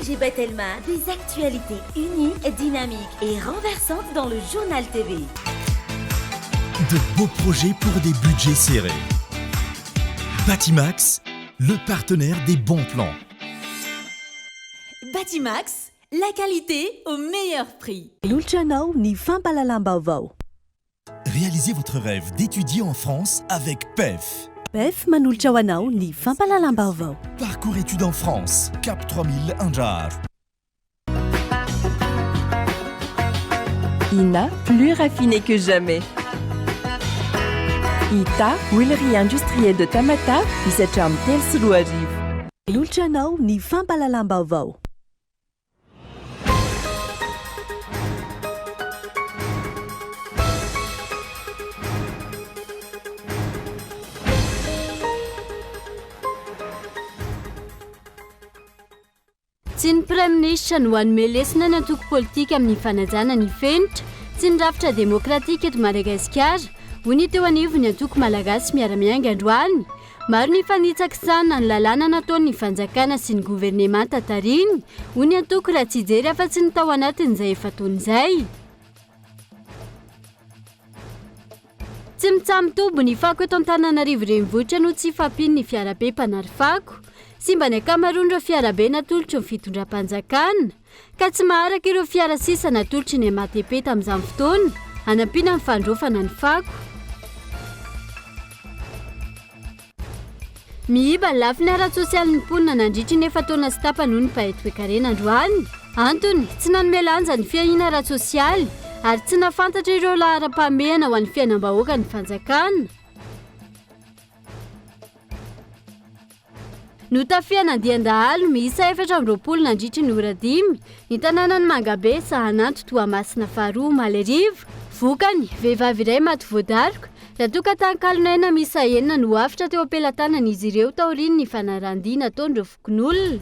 NGB Telma, des actualités uniques, dynamiques et renversantes dans le journal TV. De beaux projets pour des budgets serrés. Batimax, le partenaire des bons plans. Batimax, la qualité au meilleur prix. Réalisez votre rêve d'étudier en France avec PEF. PEF manultra anao ny fampalalam-baovao. Parcours études en France, Cap 3000 Anjar. INA, plus raffiné que jamais. ITA, huilerie industrielle de Tamata, isatra amin'ny telo sy roa arivo. Milolotra anao ny fampalalam-baovao. Tsy ny Praiministra no hanome lesona ny antoko politika amin'ny fanajana ny fenitra tsy ny rafitra demokratika eto Madagasikara hoy ny teo anivo ny antoko malagasy miara-miainga androany. Maro ny fanitsakisana ny lalàna nataon'ny fanjakana sy ny governemanta tariny hoy ny antoko raha tsy hijery afa-tsy ny tao anatin'izay efa taon'izay. Tsy mitsamotobo ny fako eto Antananarivo renivohitra no tsy fampiny ny fiarabe mpanary fako. Simba ny akamaroany ireo fiarabe natolotry ny fitondram-panjakana ka tsy maharaka ireo fiara sisa natolotry ny MATP tamin'izany fotoana hanampiana ny fandrofana ny fako. Mihiba ny lafiny ara-tsosialy ny mponina nandritry ny efa taona sy tapany noho ny mpahet-toekarena androany. Antony, tsy nanome lanja ny fiahiana ara-tsosialy ary tsy nafantatra ireo lahara-pahamehana ho an'ny fiainam-bahoaka ny fanjakana. Notafiana andian-dahalo miisa 420 nandritry ny ora 5 ny tanànan'ny Mangabe Sahananto Toamasina faharoa Malerivo. Vokany vehivavy iray maty voadaroka raha toa ka tahan-kalon'aina miisa 9 no afitra teo am-pelatanan'izy ireo taoriany ny fanarandina ataon'ireo fokon'olona.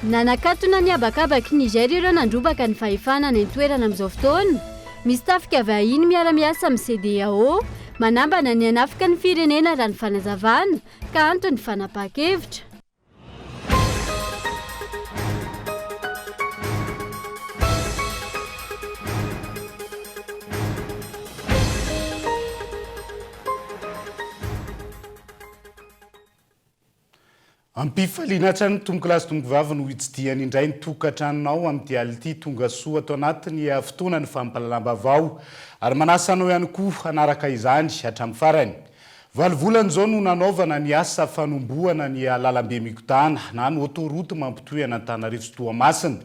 Nanakatona ny abakabaky Nigeria ireo nandrobaka ny fahefana ny toerana amin'izao fotoana. Misy tafika vahiny miara-miasa amin'ny CEDEAO manambana ny hanafika ny firenena raha ny fanazavana ka antony fanapahan-kevitra. Ampifaliana hatrany tomboky lasy tomboky vavy no hitsidiany indray ny tokantranonao amin'ity ality tonga soa atao anatiny fotoana ny fampalalam-baovao ary manasa anao ihany koa hanaraka izany hatramin'ny farany. Valovolana izao no nanaovana ny asa fanombohana ny lalambe mikotana na ny autoroute mampitohy an'Antananarivo sy Toamasina.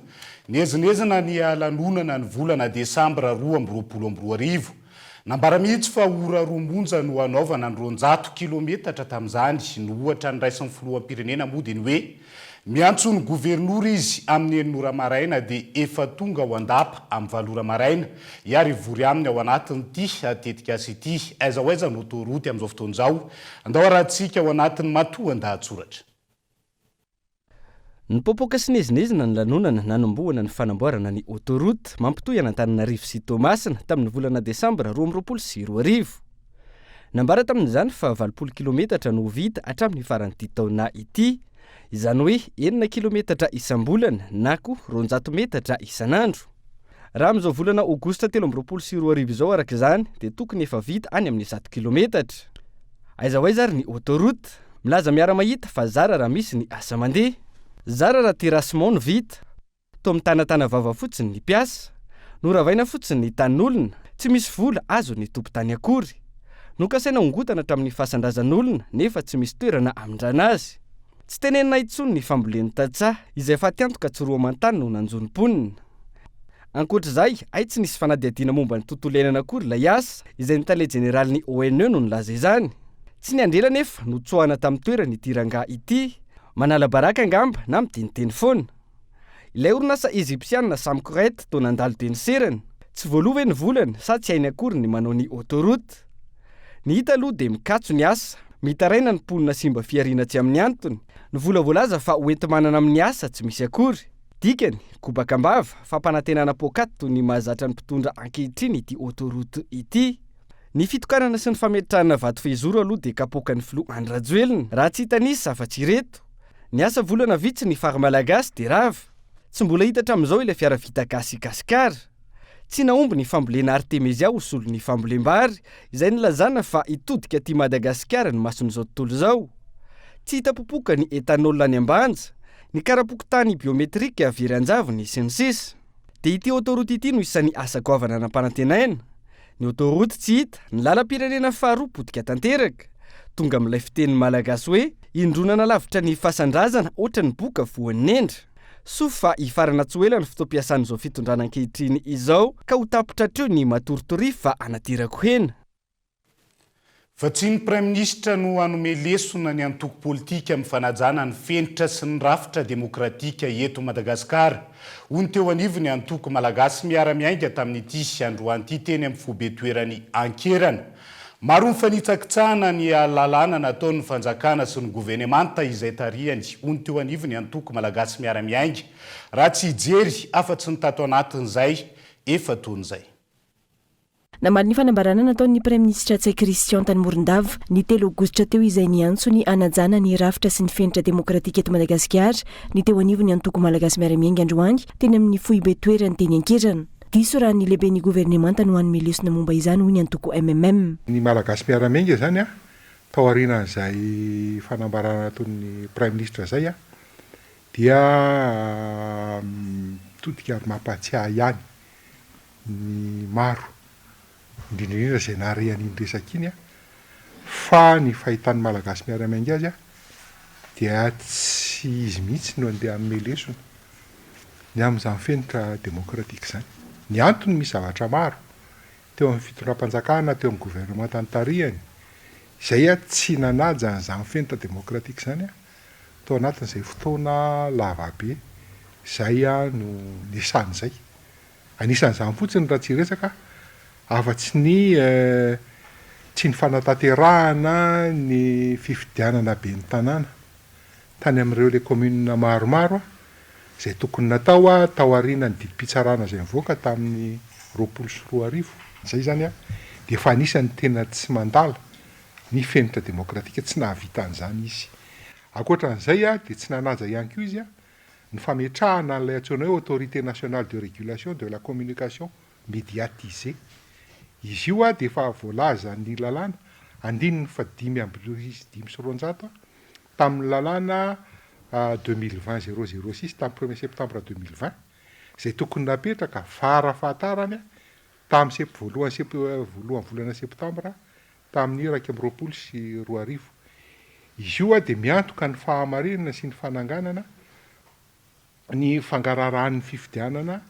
Nezinezina ny lanonana ny volana Desambra 2022. Nambara mihitsy fa ora romonja no anaovana ny 200 kilometatra tamin'izany no ohatra ny raisin'ny filoham-pirenena mody ny hoe miantso ny gouvernoura izy amin'ny 9 ora maraina dia efa tonga ao andapa amin'ny 7 ora maraina iary vory aminy ao anatin'ity tetika sy ity aiza ho aiza ny autoroute amin'izao fotoana izao. Andao arahantsika ao anatin'ny matoan-dahatsoratra. Ny popoka sy nezinezina ny lanonana nanombohana ny fanamboarana ny autoroute mampitohy an'Antananarivo sy Toamasina tamin'ny volana Desambra 2022. Nambara tamin'izany fa 20 kilometatra no vita hatramin'ny faran'ity taona ity, izany hoe 9 kilometatra isam-bolana na koa 200 metatra isan'andro. Raha amin'izao volana Aogositra 2022 izao araka izany dia tokony efa vita any amin'ny 100 kilometatra. Aiza ho aiza ary ny autoroute milaza miara-mahita fa zara raha misy ny asa mandeha. Zara raha terrassement no vita, to amin'ny tanatana vava fotsiny ny piasa, noravaina fotsiny ny tanin'olona, tsy misy vola azo ny tompo-tany akory. Nokasaina ongotana hatramin'ny fahasandrazan'olona nefa tsy misy toerana hamindrana azy. Tsy tenenina intsony ny fambolen'ny tantsaha izay efa tiantoka tsy roa amantany no nanjon'ny mponina. Ankoatr'izay, ay tsy nisy fanadihadiana momba ny tontolo iainana akory ilay asa izay ny tale jeneraly ny ONE no nilaza izany. Tsy ny andrela nefa no tsoahana tamin'ny toerana ity rangaha ity. Manala baraka angamba na mitiniteny foana. Ilay orinasa Egyptiana Samkoret to nandalo teny serana. Tsy voalova ny volana sa tsy hainy akory ny manao ny autoroute. Ny hita aloha dia mikatso ny asa. Mitaraina ny mponina simba fiarina tsy amin'ny antony. Ny vola voalaza fa hoenti-manana amin'ny asa tsy misy akory. Dikany, kobakambava, fampanantenana pôkaty toy ny mahazatra ny mpitondra ankehitriny ity autoroute ity. Ny fitokanana sy ny fametrahana vato fehizoro aloha dia kapoaka ny filoha Andry Rajoelina. Raha tsy hita nisy afa-tsy ireto. Ny asa volana vitsy ny fary-malagasy dia rava. Tsy mbola hita hatramin'izao ilay fiara vita gasikasikara. Tsy naomby ny fambolena Artemisia ho solon'ny fambolem-bary, izay nilazana fa hitodika aty Madagasikara ny mason'izao tontolo izao. Tsy hita popoka ny etanol any ambanja, ny karapokotany biometrika avery anjavony sy ny sisa. Dia ity autoroute ity no isan'ny asa goavana anam-panantenaina. Ny autoroute tsy hita, ny lalam-pirenena faharoa potika tanteraka. Tonga amin'ilay fiteny malagasy hoe indronana lavitra ny fasandrazana ohatra ny boka voan'ny endra. Sofa hifarana tsy ela ny fotoam-piasan'izao fitondrana ankehitriny izao ka ho tapitra hatreo ny matoritoriy fa anatirako hena. Fa tsy ny praiminisitra no hanome lesona ny antoko politika amin'ny fanajana ny fenitra sy ny rafitra demokratika eto Madagasikara. Hoy ny teo anivony ny antoko malagasy miara-miainga tamin'ity androany ity teny amin'ny fobe toerany Ankerana. Maro ny fanitsakitsahana ny lalàna nataon'ny fanjakana sy ny governemanta izay tarihany. Hoy ny teo anivony ny antoko malagasy miara-miainga. Raha tsy hijery afa-tsy ny tato anatin'izay efa toin'izay. Namaly ny fanambarana nataon'ny praiminisitra Tsay Christian tany Morondava ny 3 aogositra teo izay niantso ny anajana ny rafitra sy ny fenitra demokratika eto Madagasikara ny teo anivony antoko malagasy miara-miainga androany teny amin'ny foibe toerany teny Ankerana. Diso raha ny lehibe ny governemanta no hanome lesona momba izany hoy ny antoko MMM. Ny malagasy miara-miainga zany tao aorianan'izay fanambarana nataon'ny praiminisitra zay dia mitodika ary mampatsiahy ihany ny maro indrindrindrindra izay naharehan'iny resaka iny fa ny fahitan'ny malagasy miara-miainga azy dia tsy izy mihitsy no andeha hanome lesona ny amin'izany fenitra demokratika zany. Ny antony misy zavatra maro teo amin'ny fitondram-panjakana, teo amin'ny governemanta tarihany izay tsy nanaja an'izany fenitra demokratika zany tao anatin'izay fotoana lavabe izay no nisan'izay. Anisan'izany fotsiny raha tsy resaka afa-tsy ny fanatanterahana ny fifidianana be ny tanàna tany amin'ireo le commune maromaro izay tokony natao tao aorianany didim-pitsarana izay mivoaka tamin'ny 24 zay zany dia efa anisany tena tsy mandala ny fenitra demokratika, tsy nahavita an'izany izy. Ankoatran'izay dia tsy nanaja ihany koa izy ny fametrahana an'ilay antsoina hoe autorité nationale de régulation de la communication médiatisée. Izy io dia efa voalaza ny lalàna 5/5/9 tamin'ny lalàna 2020-006 tamin'ny 1er septembre 2020 izay tokony napetraka vara fahatarany tamin'ny voalohan'ny volana septambra tamin'ny 2022. Izy io dia miantoka ny fahamarinana sy ny fananganana ny fangararahan'ny fifidianana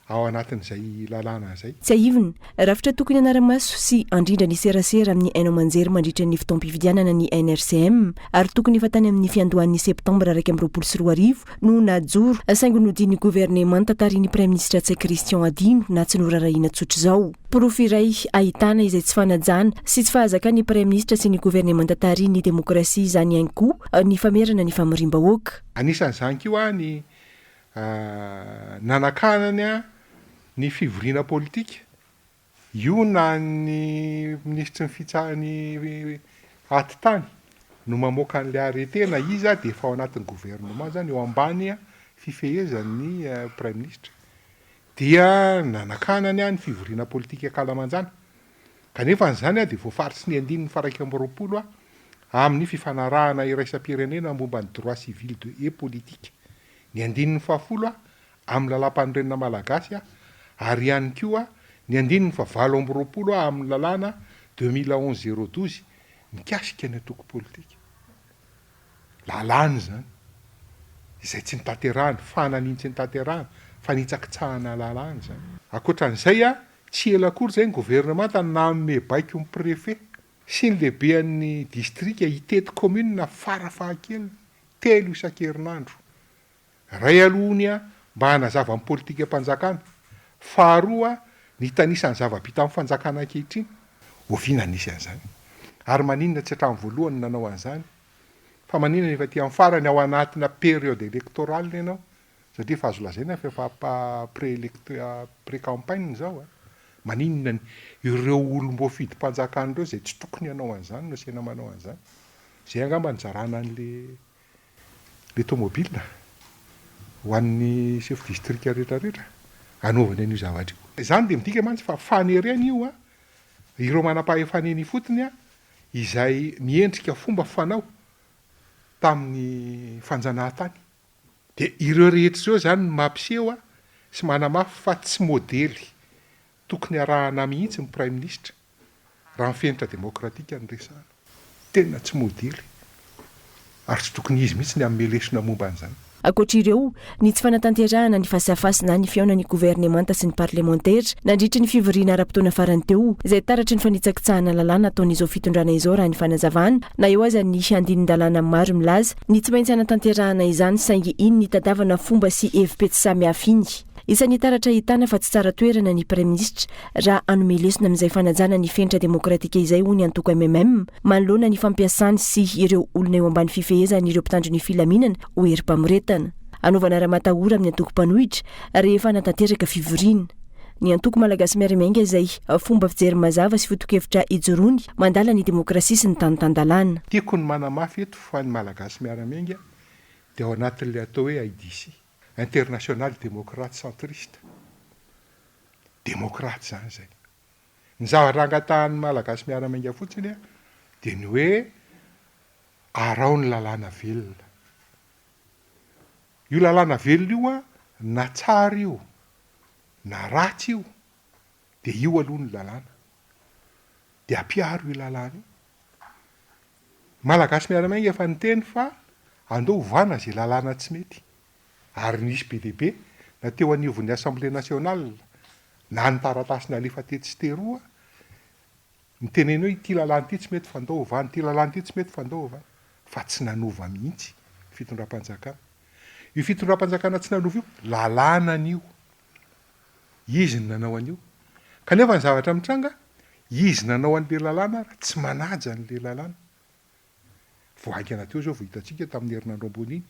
ao anatin'izay lalàna izay. Tsy aivony, rafitra tokony anara-maso sy andrindra ny serasera amin'ny haino aman-jery mandritra ny fotoam-pifidianana ny NRCM ary tokony efa tany amin'ny fiandohan'ny septambra 2022 no najoro saingy nodiny governemanta tarihin'ny praiminisitra Tsay Christian adino na tsy norarahina tsotra izao. Porofo iray ahitana izay tsy fanajana sy tsy fahazaka ny praiminisitra sy ny governemanta tarihin'ny demokrasia izany ihany koa ny famerana ny famirim-bahoaka. Anisan'izany koa ny nanakanany ny fivoriana politika io na ny ministry ny fitsahany aty tany no mamoaka an'ilay arrêté na izy dia efa ao anatin'ny gouvernement zany eo ambany fifehezan'ny praiminisitra dia nanakanany ny fivoriana politika kalamanjana kanefa n'izany dia voafaritsy ny 2020 amin'ny fifanarahana iraisam-pirenena momba ny droit civil et politique ny 2010 amin'ny lalam-panorenana malagasy ary ihany koa ny 2020 amin'ny lalàna 2011-012 mikasika ny antoko politika. Lalàna zany izay tsy nitanterahana, fananiny tsy nitanterahana, fanitsakitsahana lalàna zany. Ankoatran'izay tsy ela akory zay ny governemanta nanome baiko ny préfet sy ny lehibean'ny distrika hitety commune farafahakely 3 isan-kerinandro. Ray alohany mba hanazava amin'ny politika mpanjakana, faharoa ny tanisany zava-bita amin'ny fanjakana ankehitriny oviana nisy an'izany. Ary maninona tsy hatramin'ny voalohany nanao an'izany fa maninona efa ty amin'ny farany ao anatina période électorale ianao satria fa azo lazaina fa pré-campagne zao maninona ireo olom-bo fidim-panjakana ireo izay tsy tokony hanao an'izany no sena manao an'izany. Zay angamba nizarana an'le le tômôbilina ho an'ny chef district rehetrarehetra anaovany an'io zavatra io. Zany de midika mantsy fa fanerena io a ireo manam-pahefaneny fotony a izay miendrika fomba fanao tamin'ny fanjanahantany. De ireo rehetra zao zany mampiseho a sy manamafy fa tsy modely tokony arahana mihitsy ny prime ministre raha mifenitra demokratika ny resahana. Tena tsy modely ary tsy tokony izy mihitsy ny amin'ny lesona momba an'izany. Ankoatr'ireo, ny tsy fanatanterahana ny fasafasina ny fiaona ny gouvernemanta sy ny parlementaire nandritra ny fivoriana ara-potoana farany teo izay taratry ny fanitsakitsahana lalàna ataon'izao fitondrana izao raha ny fanazavana na eo aza ny andinin-dalàna maro milaza ny tsy maintsy anatanterahana izany saingy iny ny tadavana fomba sy hevim-pety samihafa iny. Isan'ny taratra hitana fa tsy tsara toerana ny prime ministre raha anome lesona amin'izay fanajana ny fenitra demokratika izay hoy ny antoko MMM manoloana ny fampiasany sy ireo olona eo ambany fifehezana ireo mpitandro ny filaminana ho herim-pamoretana. Anaovana raha-matahora amin'ny antoko mpanohitra rehefa natanteraka fivoriana. Ny antoko malagasy miara-miainga izay fomba fijery mazava sy foto-kevitra ijoroany mandala ny demokrasia sy ny tanotan-dalàna. Tiako ny manamafy eto fa ny malagasy miara-miainga dia ao anatin'ilay atao hoe IDC. International démocrate centriste. Démocrate zany zay. Ny zavatra angatahan'ny malagasy miara-miainga fotsiny dia ny hoe arao ny lalàna velona. Io lalàna velona io a na tsara io na ratsy io dia io aloha ny lalàna. Dia ampiaro io lalàna io. Malagasy miara-miainga efa niteny fa andao hovana zay lalàna tsy mety. Ary nisy be lehibe na teo anivon'ny Assemblée nationale na ny taratasy nalefa tety sy teroa miteneny hoe ity lalàna ity tsy mety fandao hovana, ity lalàna ity tsy mety fandao hovana, fa tsy nanova mihitsy fitondram-panjakana. Io fitondram-panjakana tsy nanova io lalàna an'io. Izy ny nanao an'io. Kanefa ny zavatra mitranga, izy nanao an'le lalàna raha tsy manaja an'le lalàna. Voahaingana teo zao vohitantsika tamin'ny herinandro ambony iny.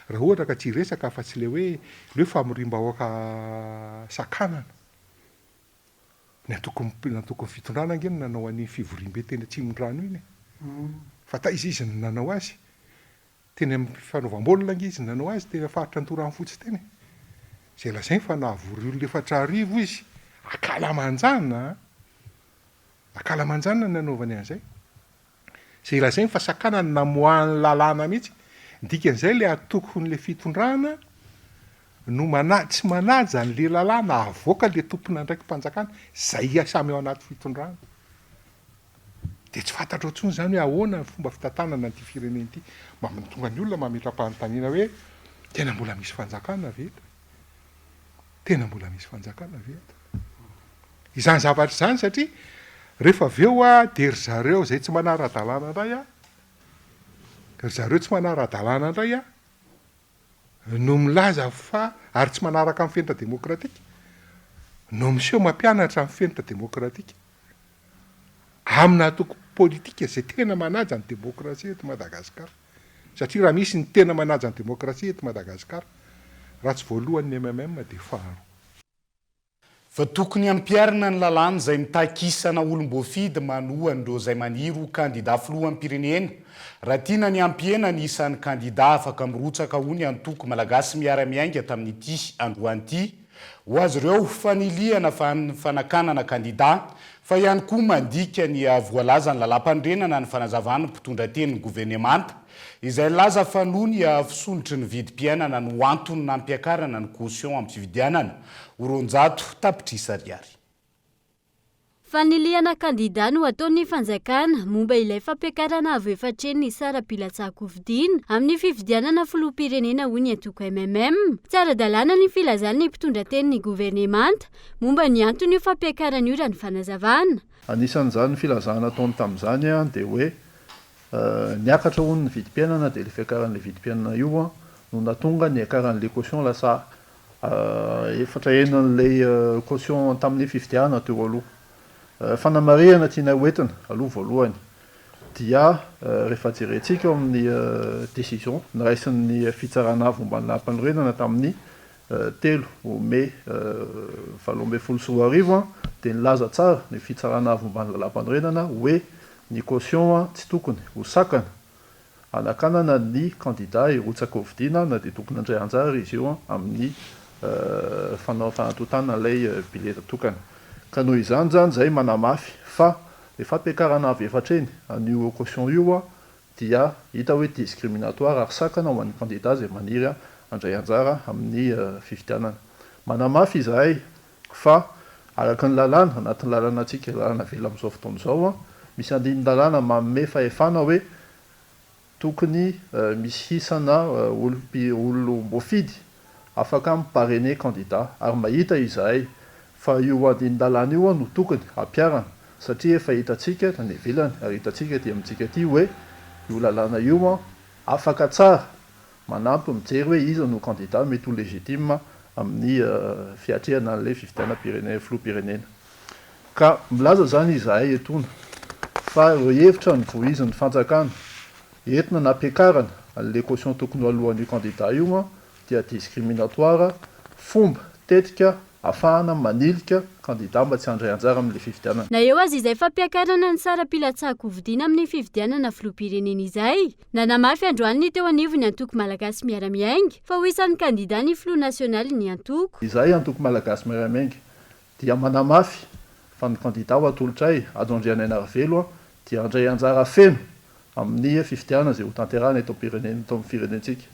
Raha ohatra ka tsy resaka fa tsy le famorim-bahoaka sakanana. Ny antoko ny fitondrana angeny nanao an'ny fivorim-be teny Atsimondrano iny. Fa izy ny nanao azy. Teny amin'ny fanaovam-baolina izy nanao azy teny faritra Antorano fotsy teny. Zay lazainy fa nahavory olona 4,000 izy. Akalamanjana nanaovany an'izay. Zay lazainy fa sakanany namoahany lalàna mihitsy. Dikan'izay le atokon'le fitondrana no tsy manaja an'le lalàna avoaka le tompona ndraiky mpanjakana zay samy ao anaty fitondrana. Dia tsy fantatra ohatrony zany hoe ahoana ny fomba fitantanana an'ity firenena ity. Tonga ny olona mametra-panontaniana hoe tena mbola misy fanjakana ve eto? Tena mbola misy fanjakana ve eto? Izany zavatra izany satria rehefa aveo dia ry zareo zay tsy manara-dalàna indray no milaza fa ary tsy manaraka amin'ny fenitra demokratika no miseho mampianatra amin'ny fenitra demokratika amina atoko politika zay tena manaja ny demokrasia eto Madagasikara. Satria raha misy ny tena manaja ny demokrasia eto Madagasikara raha tsy voalohan'ny MMM dia faharo. Fa tokony ampiarina ny lalàna izay mitakisana olom-boafidy manohan'ireo izay maniry ho kandida filohan'ny pirenena. Raha tiana ny ampiena ny isan'ny kandida afaka mirotsaka ho ny antoko malagasy miara-miainga tamin'ity androany ity, ho azy ireo fanilihana fanakanana kandida, fa ihany koa mandika ny voalaza ny lalam-pandrenana ny fanazavana mpitondra teny ny gouvernemanta, izay laza fa noho ny fisondrotry ny vidim-piainana no antony nampiakarana ny caution amin'ny fividianana oronjato tapitrisa ariary. Fanilihana kandida no ataon'ny fanjakana momba ilay fampiakarana avy efatreny ny sara-pilatsako vidiana amin'ny fividianana filoham-pirenena hoy ny antoko MMM. Tsara dalàna ny filazany ny mpitondra teny ny gouvernemanta momba ny antony io fampiakarana io raha ny fanazavana. Anisan'izany filazana ataony tamin'izany dia hoe niakatra hono ny vidim-piainana dia le fiakaran'le vidim-piainana io no natonga ny akaran'le caution lasa efatra enan'ilay caution tamin'ny fividianana teo aloha. Fanamarihana tiana hoentina aloha voalohany dia rehefa jerentsika eo amin'ny décision niraisin'ny fitsarana avy momba ny lampanorenana tamin'ny 3 May 2024 dia nilaza tsara ny fitsarana avy momba ny lampanorenana hoe ny caution tsy tokony ho sakana anakanana ny candidat irotsaka ovidiana na dia tokony andray anjara izy io amin'ny fanatotana ilay bileta tokana. Ka noho izany zany zay manamafy fa le fampiakarana avy efatra eny an'io caution io dia hita hoe discriminatoire ary sakana ho an'ny candidat zay maniry andray anjara amin'ny fifidianana. Manamafy izahay fa araka ny lalàna anatin'ny lalàna antsika lalàna vela amin'izao fotoana izao misy andiny lalàna manome fahefana hoe tokony misy hisana olom-boafidy afaka miparrainer candidat ary mahita izahay fa io andiny lalàna io no tokony ampiarana satria efa hitantsika tany ivelany ary hitantsika ty amintsika ty hoe io lalàna io afaka tsara manampy mijery hoe iza no candidat mety ho légitime amin'ny fiatrehana an'ilay fifidiana filoham-pirenena. Ka milaza zany izahay etona fa hevitra ny voizin'ny fanjakana entina nampiakarana an'ilay caution tokony ho alohan'io candidat io dia discriminatoire fomba tetika afahana manilika candidat mba tsy handray anjara amin'ilay fifidianana. Na eo azy izay fampiakarana ny sara-pilatsako vidiana amin'ny fifidianana filoham-pirenena izay nanamafy androany ny teo anivo ny antoko malagasy miara-miainga fa ho isan'ny candidat ny filoha nasionaly ny antoko. Izahay antoko malagasy miara-miainga dia manamafy fa ny candidat ho atolotray Ado Andriana Enarvelo dia handray anjara feno amin'ny fifidianana izay ho tanterahana eto amin'ny firenentsika.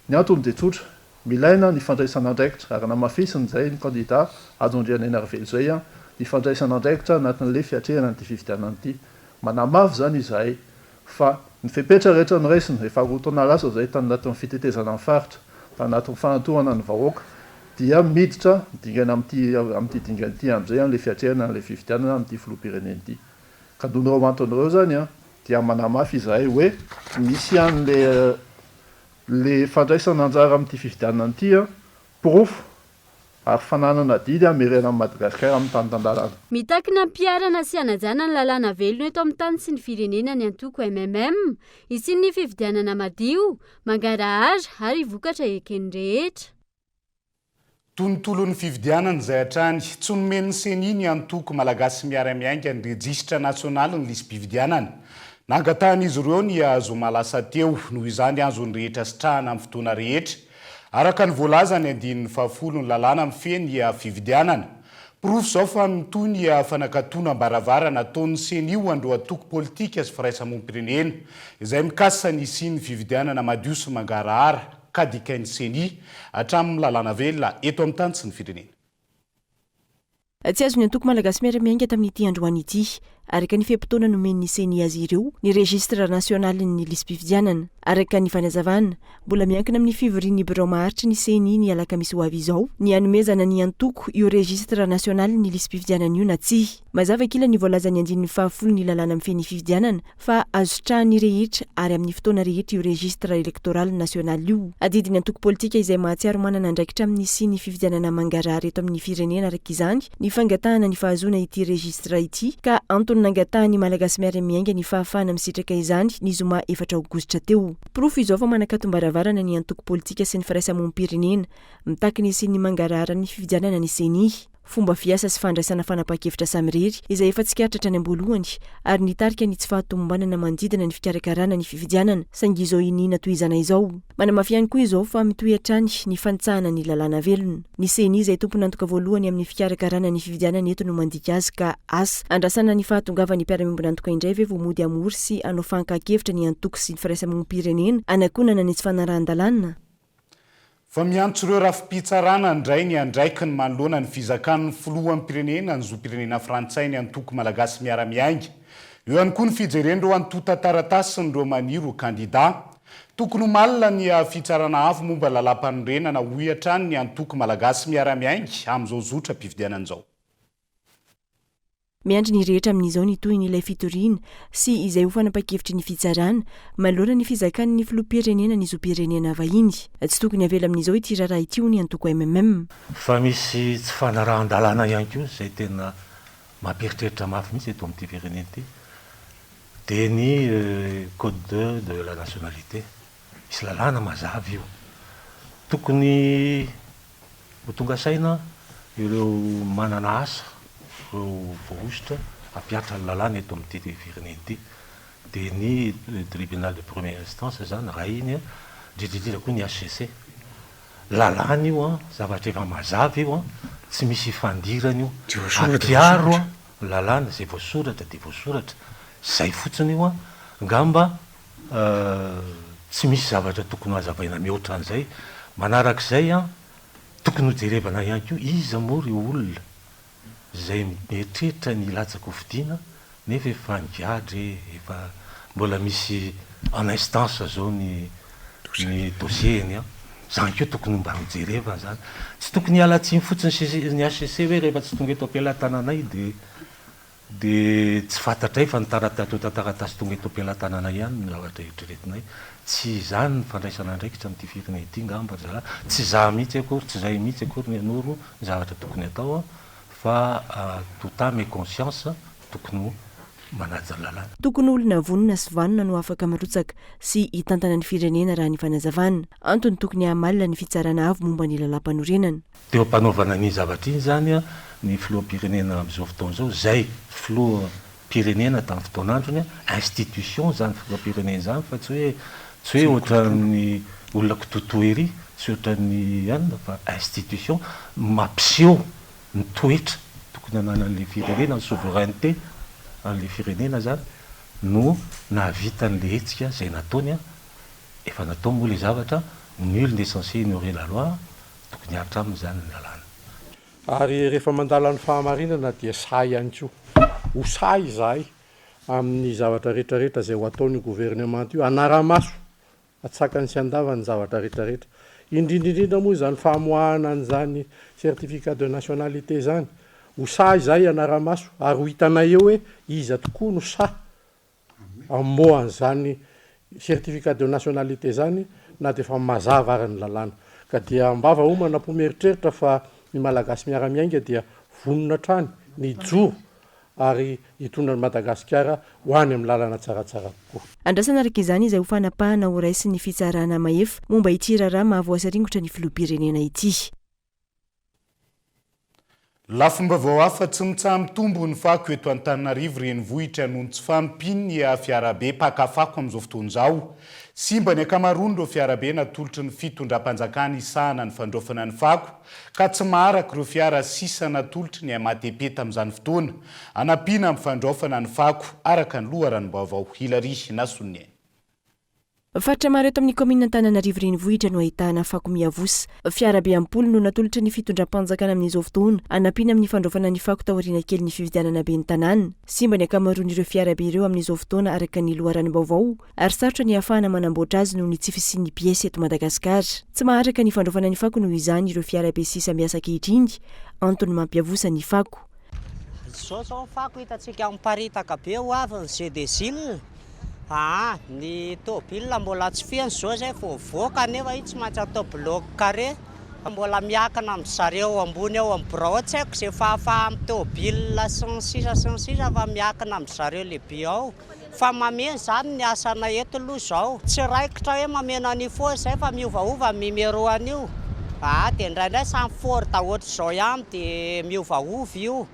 Ny antony dia tsotra, milaina ny fandraisana andraikitra ary namafisiny zay ny candidat Ado Andriana Enarvelo zay ny fandraisana andraikitra anatin'ilay fiatrehana n'ity fifidianana ity. Manamafy zany izahay fa ny fepetra rehetra noraisiny rehefa rotaona lasa zay tany anatin'ny fitetezana ny faritra tany anatin'ny fanantonana ny vahoaka dia miditra dingana amin'ity dingana ity amin'izay an'ilay fiatrehana n'ilay fifidianana amin'ity filoham-pirenena ity. Ka donireo antonireo zany dia manamafy izahay hoe misy an'le fandraisana anjara amin'ity fifidianana ity porofo ary fananana didy merena amin'ny Madagasikara amin'ny tany tandalana. Mitakina mpiarana sy hanajana ny lalàna velona eto amin'ny tany sy ny firenena ny antoko MMM isin'ny fifidianana madio mangarahara ary vokatra ekeny rehetra. Tontolon'ny fifidianana izay hatrany tsy nomeny seni ny antoko malagasy miara-miainga ny registra nasionaly ny lisam-pifidianana. Nangatan'izy ireo ny azo malasa teo noho izany azony rehetra sitrahana amin'ny fotoana rehetra. Araka ny voalaza ny andinin'ny fahafolo ny lalàna mifeny fifidianana. Porofo zao fa nitoy ny fanakatona mbaravara nataon'ny seni andro antoko politika sy firaisamonim-pirenena izay mikasika ny isian'ny fifidianana madio sy mangarahara ka dikain'ny seni hatramin'ny lalàna velona eto amin'ny tany sy ny firenena. Tsy azo ny antoko malagasy miara-miainga tamin'ity androany ity araka ny fepotona nomen'ny seni azy ireo ny registra nasionaly ny lisam-pifidianana. Araka ny fanazavana mbola miankina amin'ny fivorian'ny birao maharitra ny seni ny alakamisy ho avy izao ny hanomezana ny antoko io registra nasionaly ny lisam-pifidianana io na tsia. Mazava kila ny voalaza ny andin'ny fahafolo ny lalàna mifeny fifidianana fa azo trahany rehetra ary amin'ny fotoana rehetra io registra elektoraly nasionaly io. Adidiny antoko politika izay mahatsiaro manana andraikitra amin'ny siny fifidianana mangarahara eto amin'ny firenena araka izany ny fangatahana ny fahazona ity registra ity ka antony nangatahany malagasy miara-miainga ny fahafahana misitraka izany ny zoma 4 aogositra teo. Porofo izao fa manakatom-baravarana ny antoko politika sy ny firaisamonim-pirenena mitaky ny siny mangarahara ny fifidianana ny seni. Fomba fiasa sy fandraisana fanapa-kevitra samirery izay efa tsikaritra ny ambolohany ary nitarika ny tsy fahatombanana manodidina ny fikarakarana ny fifidianana saingy izao inina toizana izao. Manamafy ihany koa izao fa mitohy hatrany ny fanitsahana ny lalàna velona. Ny seni izay tompony antoka voalohany amin'ny fikarakarana ny fifidianana eto no mandika azy ka asa andrasana ny fahatongavany mpiara-miombona antoka indray ve vao mody amory sy anao fankakevitra ny antoko sy ny firaisamonim-pirenena anakonana ny tsy fanarahan-dalàna. Fa miantso ireo rafi-pitsarana indray ny andraiky ny manoloana ny fizakan'ny filohan'ny pirenena ny zoam-pirenena frantsay ny antoko malagasy miara-miainga. Eo ihany koa ny fijerendreo antota taratasy ny ireo maniro candidat. Tokony malina ny fitsarana avo momba lalam-panorenana hoy hatrany ny antoko malagasy miara-miainga amin'izao zotra mpifidianana izao. Miandry ny rehetra amin'izao ny toy n'ilay fitoriana sy izay ho fanapa-kevitry ny fitsarana manoloana ny fizakan'ny filoham-pirenena ny zoam-pirenena vahiny. Tsy tokony avela amin'izao ity raharaha ity ny antoko MMM. Fa misy tsy fanarahan-dalàna ihany koa izay tena mampieritreritra mafy mihitsy eto amin'ity firenena ity. Dia ny code 2 de la nationalité. Misy lalàna mazava io. Tokony ho tonga saina ireo manana asa ireo voaositra ampiatra ny lalàna eto amin'ity firenena ity dia ny tribunal de première instance zany raha iny indrindrindrindra koa ny HCC lalàna io a zavatra efa mazava io a tsy misy ifandirana io atiaro a lalàna zay voasoratra dia voasoratra zay fotsiny io a ngamba tsy misy zavatra tokony hazavaina mihoatra an'izay manarak'izay a tokony ho jerevana ihany ko izy moa reo olona zay mietrehitra ny latsaka hofidiana nefa efa nigadry efa mbola misy en instance zao ny dossier-ny a zany keo tokony mba mijerevana zany tsy tokony hialatsiny fotsiny ny HCC hoe rehefa tsy tonga eto am-pialan-tananay de tsy fantatray fa nytantaratasy tonga eto am-pialan-tananay ihany ny zavatra eritreretinay tsy zany ny fandraisana andraikitra amin'ity firenena ity ngamba tsy za mihitsy akory tsy zay mihitsy akory ny anoro ny zavatra tokony atao a fa tout âme et conscience tokony manaja lalàna tokony olona vonona sy vanona no afaka marotsaka sy hitantana ny firenena raha ny fanazavana antony tokony hamalina ny fitsarana avy momba ny lalam-panorenana teo ampanaovana ny zavatra iny zany a ny filoha-pirenena amin'izao fotoana zao zay filoha-pirenena tamin'ny fotoan'androny institution zany filoha-pirenena zany fa tsy hoe ohatran'ny olona kitotoery tsy ohatran'ny anina fa institution mampiseho ny toetra tokony ananan'le firenena ny souveraineté an'le firenena zany no nahavita n'le hetsika zay nataony a efa natao moa le zavatra nul n'est censé ignorer la loi tokony haritra aminy zany ny lalàna ary rehefa mandala ny fahamarinana dia say ihany koa ho say izahay amin'ny zavatra rehetrarehetra zay ho ataony gouvernement io anara-maso atsakany sy andava ny zavatra rehetrarehetra indrindrindrindra moa zany famoahana an'izany certificat de nationalité zany ho sa izay anara-maso ary ho hitanay eo hoe iza tokoa no sa amoan'izany certificat de nationalité zany na dia efa mazava ary ny lalàna ka dia mbava o manampo-meritreritra fa ny malagasy miara-miainga dia vonona trany ny joro ary hitondra ny Madagasikara ho any amin'ny lalana tsaratsara tokoa. Andrasana araka izany izay ho fanapahana ho raisy ny fitsarana mahefa momba ity raharaha mahavoasaringotra ny filoha-pirenena ity. Lafim-baovao hafa tsy mitsaha mitombo ny fako eto Antananarivo renivohitra noho ny tsy fampiny fiarabe pakafako amin'izao fotoana izao. Simba ny akamaroany ireo fiarabe natolotry ny fitondram-panjakana isahana ny fandrofana ny fako ka tsy maharaka ireo fiara sisa natolotry ny MATP tamin'izany fotoana anampiana amin'ny fandrofana ny fako araka ny loharanom-baovao Hilary Nasonnier. Fatra maro eto amin'ny komina Antananarivo renivohitra no ahitana fako miavosa. Fiarabe ampolo no natolotry ny fitondram-panjakana amin'izao fotoana anampiana amin'ny fandrofana ny fako taoriana kely ny fividianana be ny tanàna. Simba ny akamaroan'ireo fiarabe ireo amin'izao fotoana araka ny loharanom-baovao ary sarotra ny ahafahana manamboatra azy noho ny tsy fisian'ny piesy eto Madagasikara. Tsy maharaka ny fandrofana ny fako noho izany ireo fiarabe sisa miasa ankehitriny antony mampiavosa ny fako. Zao fako hitantsika miparitaka be ho avy ny CDC. Ny tôbila mbola tsy fiany zao zay vao voaka nefa io tsy maintsy atao bloc carré mbola miakana amin'ny zareo ambony eo amin'ny birao tsy haiko zay fahafaha amin'ny tôbila sy ny sisa fa miakana amin'ny zareo lehibe ao fa mameno zany ny asana eto aloha zao tsy raikitra hoe mameno ny fo zay fa miovaova numéro an'io dia indraindray samy forta ohatry zao ihany dia miovaova io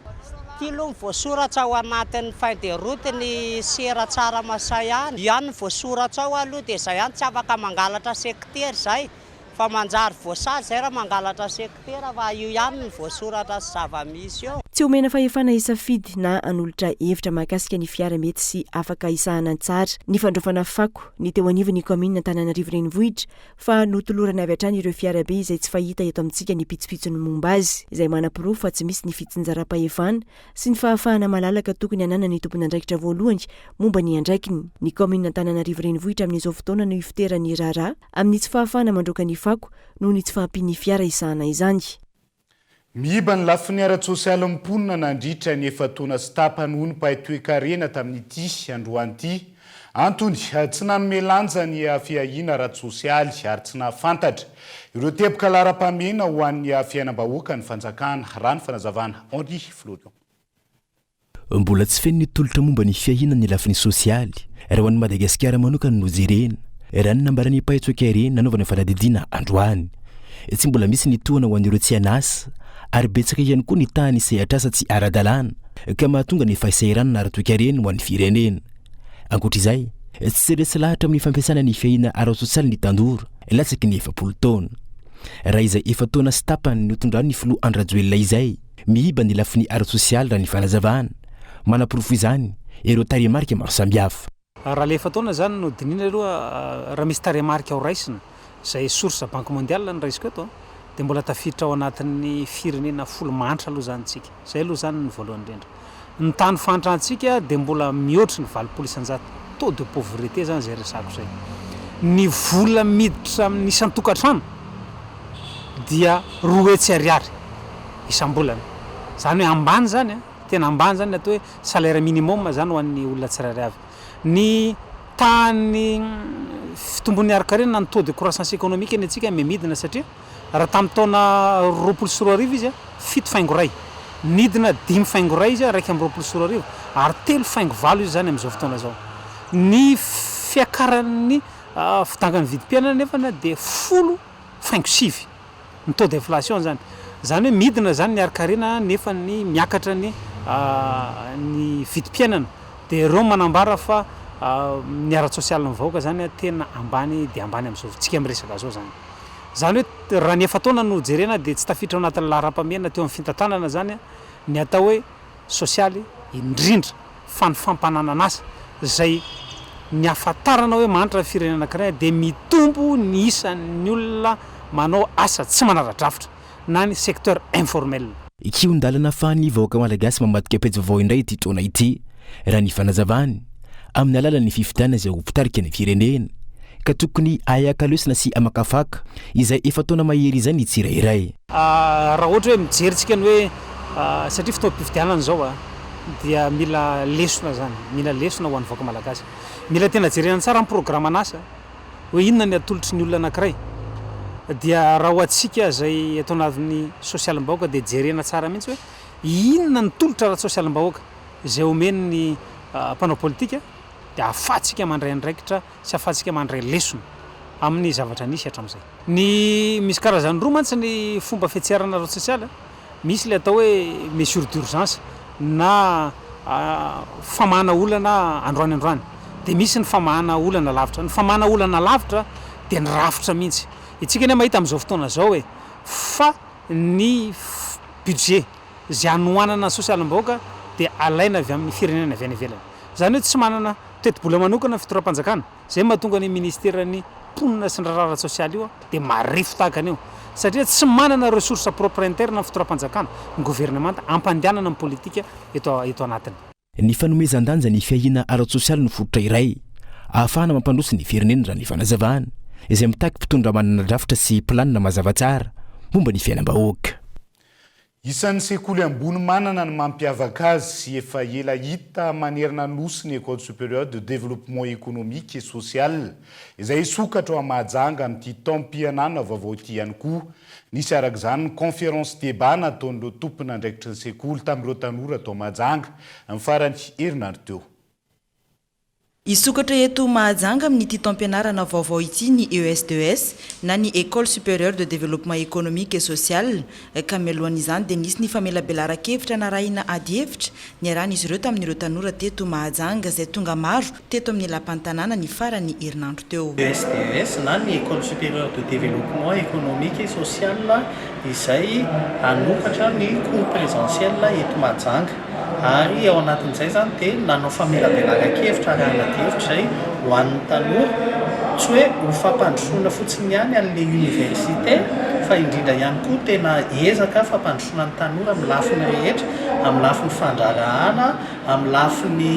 ilo voasoratra ao anatin'ny fin de route ny sera tsara masay ihany ny voasoratra ao aloha dia zay ihany tsy afaka mangalatra secteur zay fa manjary voasary zay raha mangalatra secteur fa io ihany ny voasoratra sy zava-misy eo. Tsy omena fahefana hisafidy na anolotra hevitra mahakasika ny fiara mety sy afaka isahana tsara ny fandrofana fako ny teo anivon'ny komina Antananarivo renivohitra fa notolorana avy hatrany ireo fiarabe izay tsy fahita eto amintsika ny pitsopitsony momba azy izay manam-pirofo fa tsy misy ny fitsinjaram-pahefana sy ny fahafahana malalaka tokony anana ny tompony andraikitra voalohany momba ny andraikiny. Ny komina Antananarivo renivohitra amin'izao fotoana no ifitoerany raharaha amin'ny tsy fahafahana mandroaka ny fako noho ny tsy fahampian'ny fiara isahana izany. Miiba ny lafiny ara-tsosialy mponina nandritra ny efa-taona sy tapany ho ny mpahay-toe-karena tamin'ity androany ity. Antony tsy nanome lanja ny fiahiana ara-tsosialy ary tsy nahafantatra ireo teboka lara-pamena ho an'ny fiainam-bahoaka ny fanjakana raha ny fanazavana Henri Florian. Mbola tsy feno ny tolotra momba ny fiahiana ny lafiny sosialy raha ho an'ny Madagasikara manokana no jerena raha ny nambarany mpahay-toe-karena nanaovana fanadidina androany tsy mbola misy ny tohana ho an'ireo tsy anasa ary betsaka ihany koa ny tany izay atrasa tsy ara-dalàna ka mahatonga ny fahasahiranana ara-toe-karena ho an'ny firenena. ankoatr'izay tsy resy lahatra amin'ny fampiasana ny fiahina ara-sosialy ny tandora latsaky ny 7 taona raha izay 7 taona sy tapany ny tondrany ny filoha Andrajoelina izay mihiba ny lafiny ara-sosialy raha ny fanazavana manaporofo izany ireo taremarika maro samihafa. Raha le 7 taona zany no dinina aloha raha misy taremarika ao raisina zay source banque mondiale ny raisiko eto dia mbola tafiditra ao anatin'ny firenena 10 mantra aloha zany tsika. Zay aloha zany ny voalohany indrindra. Ny tany fantantsika dia mbola mihoatra ny 700 taux de pauvreté zany zay resako zay. Ny vola miditra amin'ny isan-tokantrano dia 2,3 isam-bolana. Zany hoe ambany zany tena ambany zany atao hoe salaire minimum zany ho an'ny olona tsirairay avy. Ny tany fitombon'ny arakarenina ny taux de croissance économique ny atsika midina satria raha tamin'ny taona 24 izy 7,2 nidina 5,2 izy raiky amin'ny 24 ary 3,4 izy zany amin'izao fotoana zao. Ny fiakaran'ny fitangany vidim-piainana nefana dia 10,7 ny taux d'inflation zany. Zany hoe midina zany ny arakarenina nefa ny miakatra ny vidim-piainana dia ireo manambara fa ny ara-sosialy ny vahoaka zany tena ambany dia ambany amin'izao tsika miresaka zao zany. Zany hoe raha ny 7 taona no jerena dia tsy tafiditra ao anatin'ny laharam-pahamehana teo amin'ny fitantanana zany ny atao hoe sosialy indrindra fanifampanana an'asa zay ny ahafantarana hoe manitra firenena anankiray dia mitombo ny isan'ny olona manao asa tsy manara-drafitra na ny secteur informel. Kiondalana fa ny vahoaka malagasy mamadika pejy vao indray ity taona ity raha ny fanazavany amin'ny alalan'ny fifidiana izay ho pitarika ny firenena ka tokony ayakalosina sy amakafaka izay 7 taona mahery izany tsirairay. Raha ohatra hoe mijeritsika ny hoe satria fitaom-pifidianana zao dia mila lesona zany, mila lesona ho an'ny vahoaka malagasy. Mila tena jerena tsara ny programme an'asa hoe inona ny atolotry ny olona anankiray. Dia raha ho atsika zay atao anatin'ny sosialim-bahoaka dia jerena tsara mihitsy hoe inona ny tolotra ara-sosialim-bahoaka zay omeny ny mpanao politika dia ahafatsika mandray andraikitra sy ahafatsika mandray lesona amin'ny zavatra nisy hatramin'izay. Ny misy karazany roa mantsy ny fomba fiatsiarana ara-sosialy misy le atao hoe mesure d'urgence na famahana olana androany dia misy ny famahana olana lavitra. Ny famahana olana lavitra dia ny rafitra mihitsy. Itsika ny mahita amin'izao fotoana zao hoe fa ny budget zay anohanana sosialim-bahoaka dia alaina avy amin'ny firenena avy any ivelany. Zany hoe tsy manana toetim-bola manokana fitoram-panjakana zay mahatonga ny ministeran'ny mponina sy ny raharaha sosialy io dia marefo tahaka an'io satria tsy manana ressource propre interne ny fitoram-panjakana ny gouvernement ampandehanana ny politika eto anatiny. Ny fanomezan-danja ny fiahina ara-sosialy ny fototra iray ahafahana mampandroso ny firenena raha ny fanazavana izay mitaky mpitondra manana drafitra sy planina mazava tsara momba ny fiainam-bahoaka. Isan'ny sekoly ambony manana ny mampiavaka azy sy efa ela hita manerana nosy ny École supérieure de développement économique et social izay sokatra ao Mahajanga amin'ity taom-pianana vaovao ity ihany koa. Nisy arak'izany ny conférence débat nataon'ireo tompona andraikitry ny sekoly tamin'ireo tanora tao Mahajanga amin'ny farany herinandro teo. Isokatra eto Mahajanga amin'ity taom-pianarana vaovao ity ny ESDES na ny École supérieure de développement économique et social ka mialohan'izany dia nisy ny famelabelaran-kevitra narahina ady hevitra niarahan'izy ireo tamin'ireo tanora teto Mahajanga izay tonga maro teto amin'ny lapan-tanàna ny farany herinandro teo. ESDES na ny École supérieure de développement économique et social izay anokatra ny cours présentiel eto Mahajanga ary ao anatin'izay zany dia nanao famelabelaran-kevitra arahana-hevitra zay ho an'ny tanora tsy hoe ho fampandrosoana fotsiny ihany an'ilay université fa indrindra ihany koa tena ezaka fampandrosoana ny tanora amin'ny lafiny rehetra, amin'ny lafiny fandrarahana, amin'ny lafiny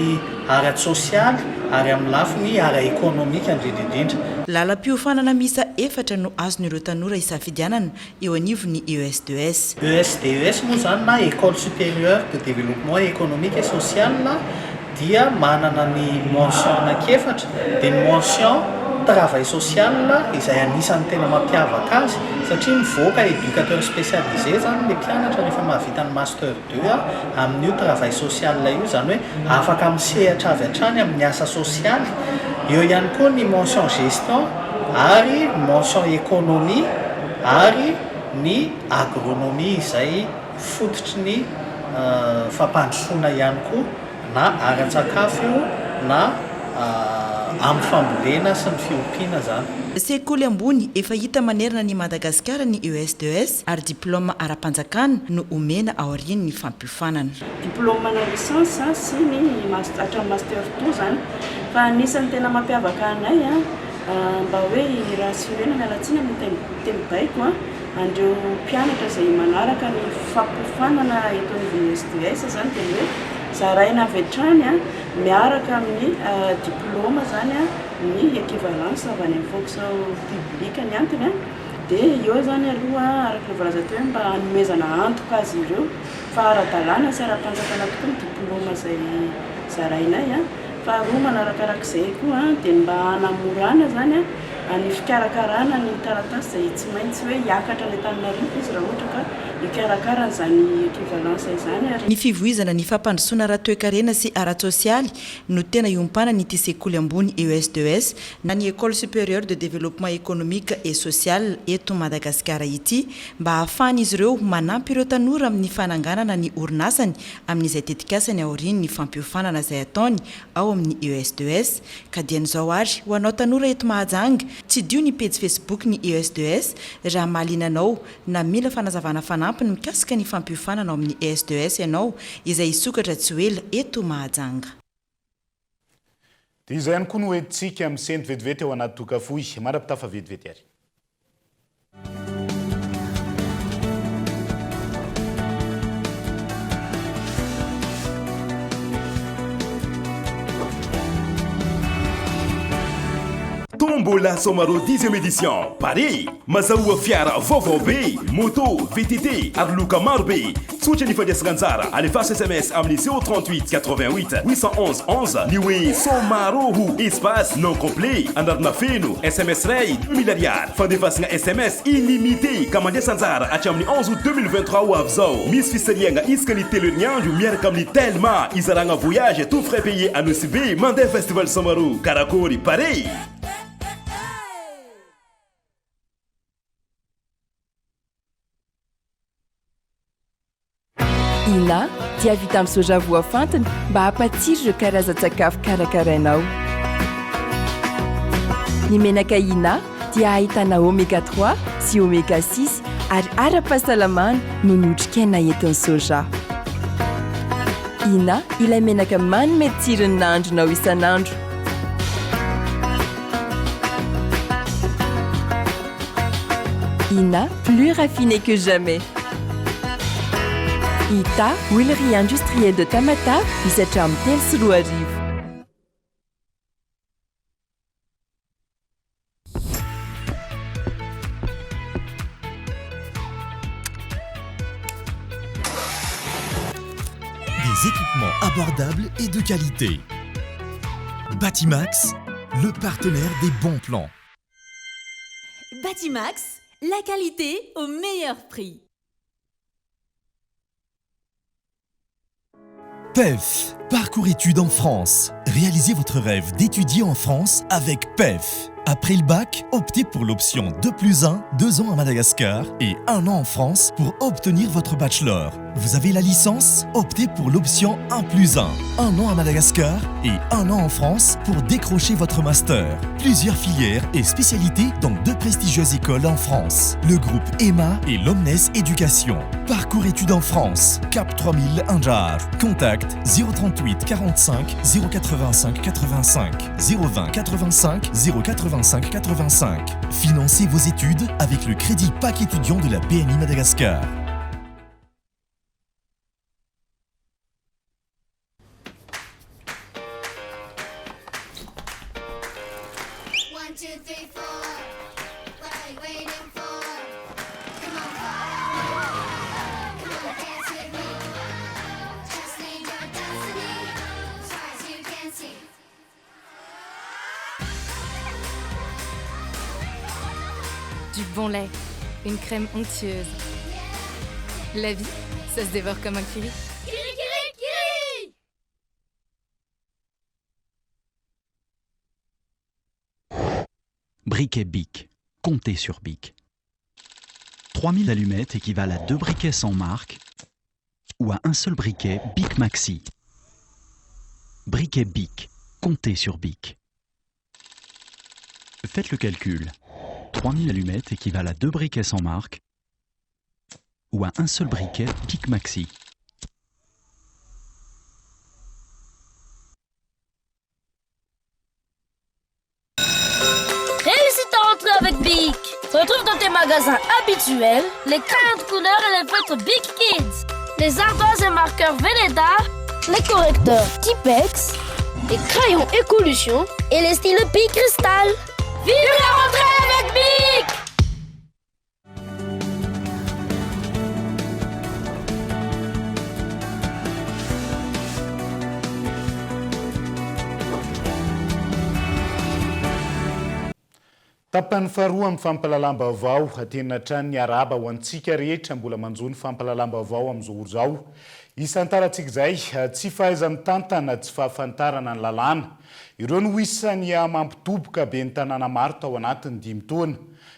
ara-sosialy ary amin'ny lafiny ara-ekonomika indrindraindrindra. Lalam-piofanana misa 4 no azon'ireo tanora isafidianana eo anivon'ny ESDES. ESDES moa zany na École supérieure de développement économique et social dia manana ny mention anankiefatra dia ny mention travail social izay anisan'ny tena mampiavaka azy satria mivoaka éducateur spécialisé zany le mpianatra rehefa mahavita ny master 2 amin'io travail social io zany hoe afaka misehatra avy hatrany amin'ny asa sosialy. Eo ihany koa ny mention gestion ary mention économie ary ny agronomie izay fototry ny fampandrosoana ihany koa na ara-tsakafo na amin'ny fambolena sy ny fiompiana zany. Sekoly ambony efa hita manerana ny Madagasikara ny ESDS ary diplôma ara-panjakana no omena ao aorian'ny fampiofanana. Diplôme na licence sy ny hatramin'ny master 2 zany fa anisan'ny tena mampiavaka anay mba hoe raha sy ireny mialatsiny amin'ny teny baiko andreo mpianatra izay manaraka ny fampiofanana eto amin'ny ESDS zany dia hoe zaraina avy hatrany miaraka amin'ny diplôma zany ny équivalence avy any amin'ny fonction publique ny antony dia eo zany aloha araka ny voalaza teo mba hanomezana antoka azy ireo fa ara-dalàna sy ara-panjakana tokoa ny diplôma izay zarainay fa roa manarakarak'izay koa dia mba hanamorana zany ny fikarakarana ny taratasy izay tsy maintsy hoe hiakatra ny Antananarivo izy raha ohatra ka hikarakara zany équivalence izany. Ny fivoizana ny fampandrosoana ara-toe-karena sy ara-tsosialy no tena iompana ny sekoly ambony ESDS na ny École supérieure de développement économique et social eto Madagasikara ity mba hahafahan'izy ireo manampy ireo tanora amin'ny fananganana ny orinasany amin'izay tetikasany aorian'ny fampiofanana izay ataony ao amin'ny ESDS ka dian'izao ary ho anao tanora eto Mahajanga tsy dio ny page Facebook ny ESDS raha mahalinanao na mila fanazavana fanampiny mikasika ny fampiofanana ao amin'ny ESDS ianao izay isokatra tsy ho ela eto Mahajanga. Dia izay ihany koa no hoentintsika amin'ny sendra vetivety ao anaty tokafoy mara-pitafa vetivety ary. Tombola Somaro 10e édition Paris mazahoa fiara vaovao be moto VTT ary loka maro be tsotra ny fandraisana anjara alefaso SMS amin'ny 038 88 811 11 ny hoe Somaro espace non complet anarana feno SMS ray 2000 ariary fandefasana SMS illimité ka mandesa anjara hatramin'ny 11 août 2023 ho avy zao misy fisaliana isaka ny telo herinandro miaraka amin'ny Telma izaragna voyage tout frais payé à Nosy mandeha festival Somaro karakory Paris. Ina dia vita amin'ny soja voafantina mba hampatsiro ireo karazan-tsakafo karakarainao. Ny menaka Ina dia ahitana oméga 3 sy oméga 6 ary ara-pahasalamana no ny otrikaina entin'ny soja. Ina ilay menaka manome tsirony nahandronao isan'andro. Ina plus raffiné que jamais. Ita, huilerie industrielle de Tamatave, misy hatramin'ny 3 sy 4 arivo. Des équipements abordables et de qualité. Batimax, le partenaire des bons plans. Batimax, la qualité au meilleur prix. PEF, parcours études en France. Réalisez votre rêve d'étudier en France avec PEF. Après le bac, optez pour l'option 2+1, 2 ans à Madagascar et 1 an en France pour obtenir votre bachelor. Vous avez la licence? Optez pour l'option 1+1, 1 an à Madagascar et 1 an en France pour décrocher votre master. Plusieurs filières et spécialités dans 2 prestigieuses écoles en France. Le groupe EMA et l'Omnes Éducation. Parcours études en France, Cap 3000 Anjar. Contact 038 45 085 85 020 85 085 85. Financez vos études avec le crédit PAC étudiant de la BNI Madagascar. Du bon lait, une crème onctueuse. La vie, ça se dévore comme un kiri. Kiri, kiri, kiri! Briquet Bic. Comptez sur Bic. 3000 allumettes équivalent à 2 briquets sans marque ou à un seul briquet Bic Maxi. Briquet Bic. Comptez sur BIC. Faites le calcul. 3000 allumettes équivalent à 2 briquets sans marque ou à un seul briquet BIC Maxi. Réussis ta rentrée avec BIC. Retrouve dans tes magasins habituels les crayons de couleur et les feutres BIC Kids, les ardoises et marqueurs Velleda, les correcteurs Tipex, les crayons Écolution et les stylos BIC Cristal. Vive la rentrée avec BIC! Tapany faharoa amin'ny fampalalam-baovao atena trany ny araba ho antsika rehetra mbola manjo ny fampalalam-baovao amin'izao oro izao. Isantarantsika izay tsy fahaiza-mitantana tsy fahafantarana ny lalàna. Ireo no isan'ny mampitoboka be ny tanàna maro tao anatiny 5 taona.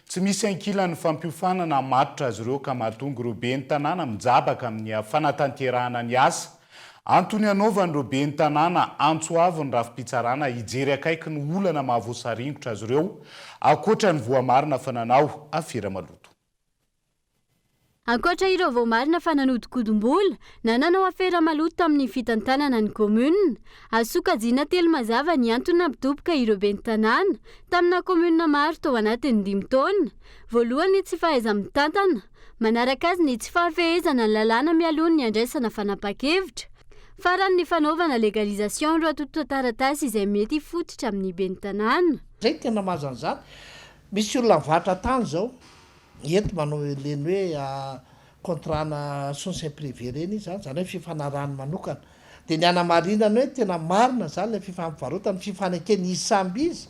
Tsy misy ankilany fampiofanana matotra azy ireo ka mahatonga ireo be ny tanàna mijabaka amin'ny fanatanterahana ny asa. Antony anaovany ireo be ny tanàna antsoavy ny rafi-pitsarana hijery akaiky ny olana mahavoasaringotra azy ireo ankoatra ny voamarina fananao afera maloto. Ankoatra ireo voamarina fananodikodim-bola nananao afera maloto tamin'ny fitantanana ny komuna, asokajina telo mazava ny antony nampitoboka ireo be ny tanàna tamina komuna maro tao anatiny 5 taona. Voalohany tsy fahaiza-mitantana, manaraka azy ny tsy fahafehezana ny lalàna mialohan'ny ny andraisana fanapa-kevitra. Farany ny fanaovana legalisation ireo atoto taratasy izay mety fototra amin'ny be ny tanàna. Zay tena mazana zany. Misy olona mivatra tany zao, ento manao leny hoe contrana soncin privé reny zany, zany hoe fifanarahany manokana. Dia ny anamarinana hoe tena marina zany le fifampivarotana, fifanekeny izy samby izy,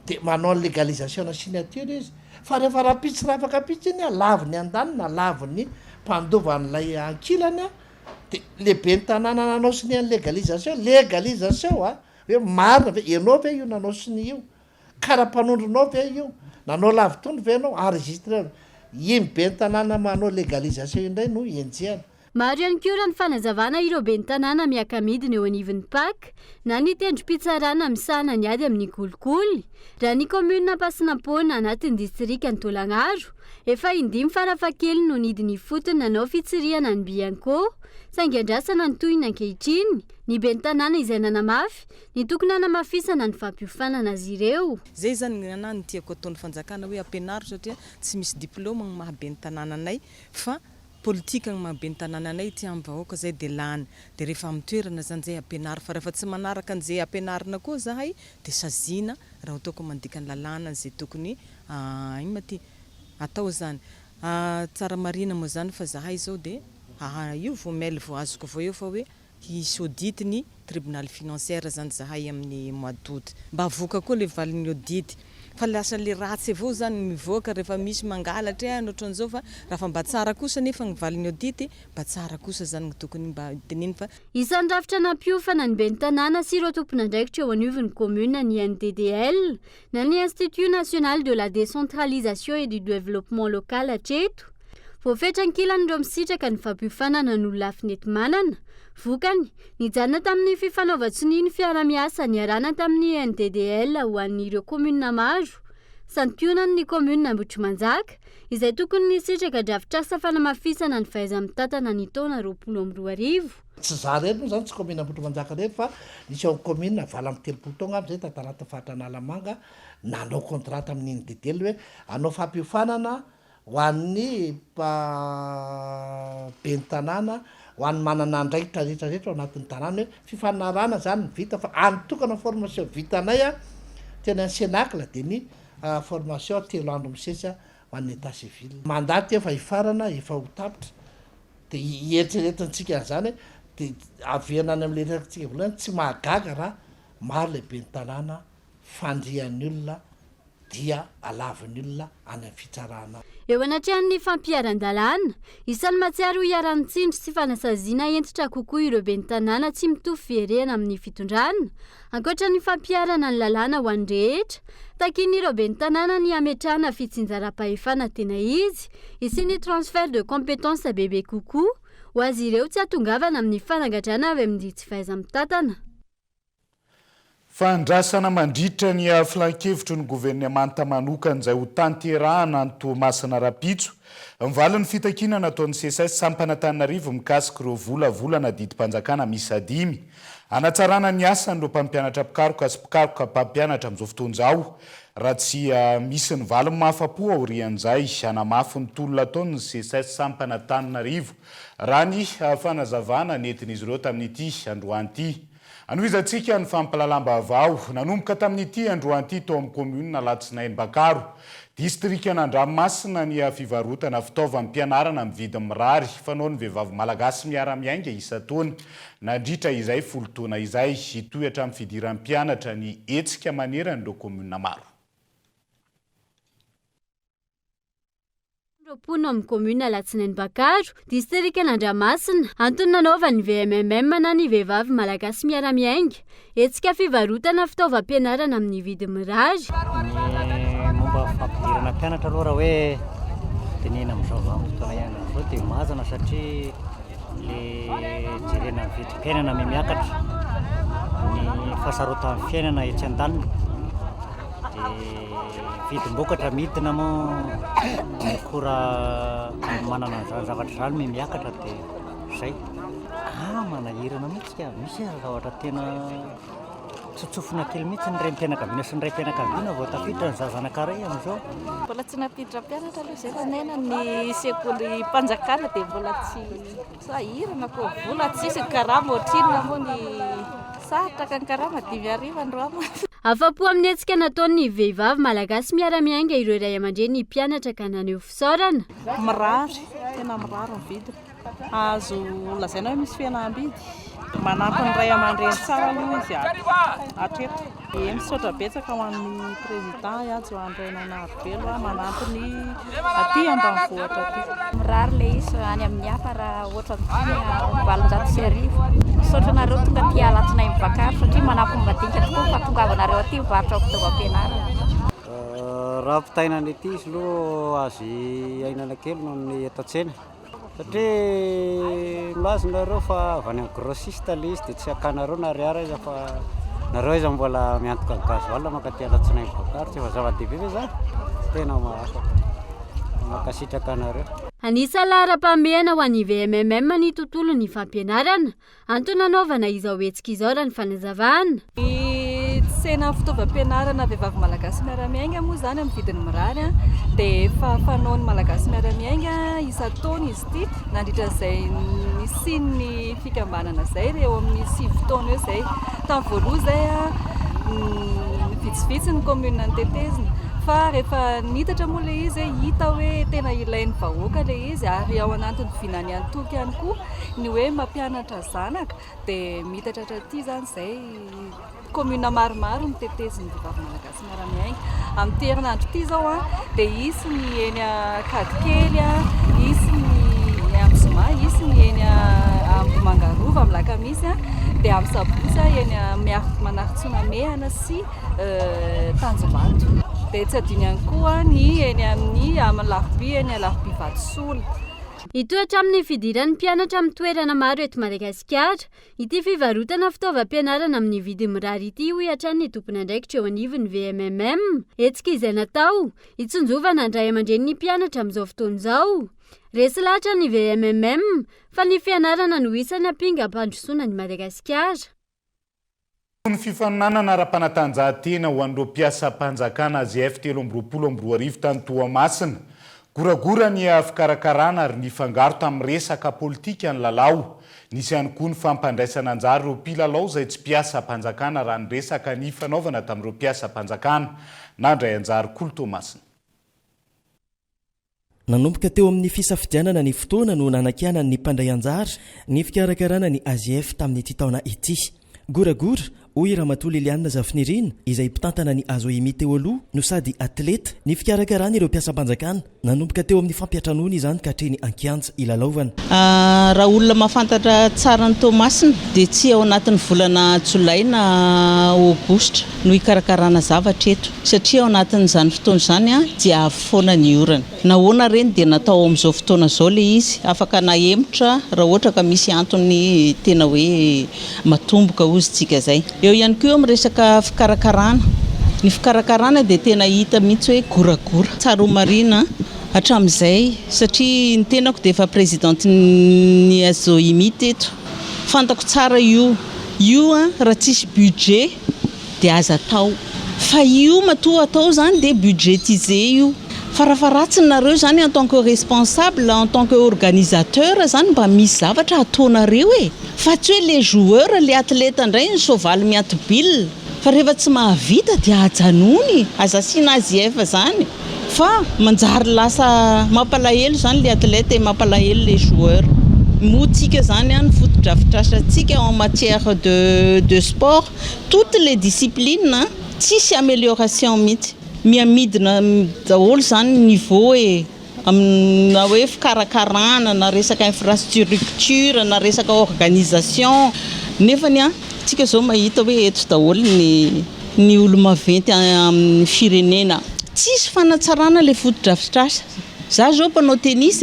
dia manao ny legalisation na signature izy. Fa rehefa rapitsy rafaka pitsy iny laviny an-daniny, laviny mpandovan'ilay ankilany dia lehibe ny tanàna nanao sy ny legalisation hoe marina ve ianao ve io nanao sy ny io, kara-panondronao ve io, nanao lavitondro ve ianao, enregistré iny be ny tanàna manao legalisation indray no enjehana. Maro ihany koa raha ny fanazavana ireo be ny tanàna miaka-midina eo anivon'ny paka na ny tendrom-pitsarana misahana ny ady amin'ny kolikoly. Raha ny komuna Ampasinapona anatin'ny distrika ny Tolagnaro, efa 5 farafahakeliny no nidiny fotony nanao fitsiriana ny Bianco, saingy andrasana ny tohiny ankehitriny, ny be ny tanàna izay nanamafy, ny tokony nanamafisana ny fampiofanana azy ireo. Zay zany ny tiako ataon'ny fanjakana hoe ampianaro satria tsy misy diplôma ny mahabe ny tanànanay fa politika ny mahabe ny tanànanay ty amin'ny vahoaka zay dia lany. Dia rehefa amin'ny toerana zany zay ampianaro fa rehefa tsy manaraka an'izay ampianarina koa zahay dia sazina raha ataoko mandika ny lalàna zay tokony atao zany. Tsara marina moa zany fa zahay zao dia io vao mail vao azoko avao eo fa hoe hisy audit ny tribunal financiaire zany zahay amin'ny mois d'août mba avoaka koa le valin'ny audit. Fa lasa le ratsy avao zany mivoaka rehefa misy mangalatra ohatran'izao fa raha mba tsara kosa nefa ny valin'ny audit mba tsara kosa zany ny tokony mba teneny fa isan'ny rafitra nampiofana ny be ny tanàna sy ireo tompon'andraikitra eo anivon'ny komuna ny NDDL na ny Institut National de la Décentralisation et du Développement Local hatreto. Voafetra ankilany ireo misitraka ny fampiofanana no lafinety manana. Vokany, nijanona tamin'ny fifanaovan-tsiny ny fiara-miasa niarana tamin'ny NDDL ho an'ireo komuna maro. Santionany ny komuna Ambotrimanjaka, izay tokony nisitraka drafitrasa fanamafisana ny fahaiza-mitantana ny taona 2022. Tsy za rery moa zany tsy komuna Ambotrimanjaka rery fa nisy ao komuna 7 taona aby zay tatarata Fahatran'Alamanga nanao contrat amin'ny NDDL hoe anao fampiofanana ho an'ny be ny tanàna ho an'ny manana andraikitra rehetrarehetra ao anatin'ny tanàna hoe fifanarana zany vita fa anotokana formation vitanay tena ny Sénacle dia ny formation 3 andro misesy ho an'ny état civil. Mandaty efa hifarana efa ho tapitra dia ieritreretintsika zany dia avena any amin'ny letratsika volana tsy mahagaga raha maro le be ny tanàna fandrian'ny olona dia alavin'ny olona any amin'ny fitsarana. Eo anatrehan'ny fampiaran-dalàna, isan'ny mahatsiaro ho iaran-tsindry sy fanasaziana entitra kokoa ireo be ny tanàna tsy mitovy fiherena amin'ny fitondrana. Ankoatra ny fampiarana ny lalàna ho an'ny rehetra, takian'ireo be ny tanàna ny ametrahana fitsinjaram-pahefana tena izy, sy ny transfert de compétence bebe kokoa, ho azy ireo tsy atongavana amin'ny fanangadrana avy amin'ny tsy fahaiza-mitantana. fandrasana mandritra ny flankevitro ny gouvernemanta manokana izay ho tanterahana ny Toamasina Rapitso mivaly ny fitakina nataon'ny CSS Sampanatananarivo mikasika ireo volavolana didim-panjakana misy 5 anatsarana ny asan'ireo mpampianatra pikaroka sy pikaroka mpampianatra amin'izao fotoana izao raha tsy misy ny valy mahafapo aorian'izay anamafy ny tolona ataon'ny CSS Sampanatananarivo raha ny fanazavana nentin'izy ireo tamin'ity androany ity. Anohizantsika ny fampalalam-baovao nanomboka tamin'ity androany ity tao amin'ny commune Alatsinainy Bakaro distrika n'Andranomasina ny fivarotana fitaovam-pianarana amin'ny vidiny mirary fanaon'ny vehivavy malagasy miara-miainga isan-taona nandritra izay folo taona izay hitohatra amin'ny fidiran'ny mpianatra ny hetsika maneran'ireo commune maro. Roapolo amin'ny commune Alatsinainy Bakaro, distrika n'Andranomasina, antony nanaovan'ny VMMM na ny vehivavy malagasy miara-miainga hetsika fivarotana fitaovam-pianarana amin'ny vidiny mirary. Momba fampidirana mpianatra aloha raha hoe tenena amin'izao vanim-potoana iainana izao dia mazana satria le jerena ny vidim-piainana miakatra, ny fahasarotan'ny fiainana etsy an-dalina dia vidim-bokatra midina moa mokora manana izany zavatra izany miakatra dia izay manahirana mihitsy misy zavatra tena tsotsofina kely mihitsy ny ray mpianakaviana sy ny ray mpianakaviana vao tafiditra ny zazanakaray amin'izao. Mbola tsy napiditra mpianatra aloha izay fanena ny sekoly mpanjakana dia mbola tsy sahirana koa vola tsisy karama ohatrinona moa ny satraka ny karama 5,000 androama. Afapo amin'ny hetsika nataon'ny vehivavy malagasy miara-miainga ireo ray aman-dreny mpianatra ka naneho fisaorana. Mirary, tena mirary ny vidiny. Azo lazaina hoe misy fihenam-bidy. Manampy ny ray aman-dreny tsara aloha izy hatreto. Misaotra betsaka ho an'ny président ajo André Nainarivelo manampy ny aty ambanivohitra aty. Mirary le izy any amin'ny hafa raha ohatra ny 700,000. Misaotra nareo tonga aty Alatsinainy Bakaro satria manampy ny madinika tokoa fahatongavanareo aty mivarotra fitaovam-pianarana. Raha ampitaina ny ity izy aloha azy ainana kely noho ny eto an-tsena satria milaza nareo fa avy any amin'ny grossiste le izy dia tsy akanareo na ariary izy fa nareo izy mbola miantoka ny gasoil makaty Alatsinainy Bakaro tsy efa zava-dehibe ve zany tena makasitraka anareo. Anisa lahara-pahamehana ho an'ny VMMM ny tontolo ny fampianarana antony nanaovana izao hetsika izao raha ny fanazavana. Tsena fitaovam-pianarana vehivavy malagasy miara-miainga moa zany amin'ny vidiny mirary dia efa fanaon'ny malagasy miara-miainga isan-taona izy ity nandritra izay nisiny fikambanana izay eo amin'ny 7 taona eo izay tamin'ny voaloha izay vitsivitsy ny commune nitetezina fa rehefa nitatra moa le izy hita hoe tena ilain'ny vahoaka le izy ary ao anatiny vinany antoky ihany koa ny hoe mampianatra zanaka dia mitatra aty zany izay commune maromaro miteteziny vehivavy malagasy miara-miainga amin'ny herinandro ity zao dia isy ny eny Kadikely, isy ny Amzoma, isy ny eny Ambomangarova amin'ny Lakamisy dia amin'ny Sabosy eny Manaritsonamehana sy Tanjombato. Dia tsy adino ihany koa ny eny amin'ny Laroby eny Laroby Vatosola. Hitohatra amin'ny fidiran'ny mpianatra amin'ny toerana maro eto Madagasikara, ity fivarotana fitaovam-pianarana amin'ny vidiny mirary ity ho iatran'ny tompony andraikitra eo anivon'ny VMMM. Hetsika izay natao hitsonjovana ny ray aman-drenin'ny mpianatra amin'izao fotoana izao. Resy lahatra ny VMMM fa ny fianarana no isan'ny hampinga hampandrosoana ny Madagasikara. Ny fifaninanana ara-panatanjahantena ho an'ireo mpiasa mpanjakana AZF 320 tany Toamasina. Goragora ny fikarakarana ary ny fangaro tamin'ny resaka politika ny lalao. Nisy ihany koa ny fampandraisana anjara ireo mpilalao izay tsy mpiasa mpanjakana raha ny resaka ny fanaovana tamin'ireo mpiasa mpanjakana nandray anjara Kolo Toamasina. Nanomboka teo amin'ny fisafidianana ny fotoana no nanankiana ny mpandray anjara ny fikarakarana ny AZF tamin'ity taona ity. Goragora hoy Ramatoa Liliana Zafinirina izay mpitantana ny Azoemi teo aloha no sady atleta ny fikarakarana ireo mpiasa mpanjakana. nanomboka teo amin'ny fampiatranony izany ka hatreny ankianja ilalaovana. Raha olona mahafantatra tsara ny Tomasina dia tsy ao anatin'ny volana Jolay na Aogostra no hikarakarana zavatra eto, satria ao anatin'izany fotoana izany dia foana ny orana. Nahoana reny dia natao amin'izao fotoana izao le izy, afaka nahemotra raha ohatra ka misy antony tena hoe matomboka ozy tsika zay. Eo ihany koa amin'ny resaka fikarakarana. Ny fikarakarana dia tena hita mihitsy hoe goragora tsara marina hatramin'izay, satria ny tenako dia efa présidente ny Azoimi teto, fantako tsara io raha tsisy budget dia aza atao, fa io matoa atao zany dia budgetisé io. Farafaratsiny nareo zany en tant que responsable, en tant que organisateur zany mba misy zavatra ataonareo fa tsy hoe les joueurs, les athlètes indray ny soavaly miantobil, fa rehefa tsy mahavita dia ajanony, aza asiana AZF zany, fa manjary lasa mampalahelo zany les athlètes et mampalahelo les joueurs. Motsika zany ny fotodrafitrasantsika en matière de sport, toutes les disciplines tsisy amélioration mihitsy, miamidina daholo zany niveau na hoe fikarakarana na resaka infrastructure na resaka organisation, nefany tsika zao mahita hoe eto daholo ny olo maventy amin'ny firenena. Tsisy fanatsarana le fotodrafitrasa. Za zao mpanao tennis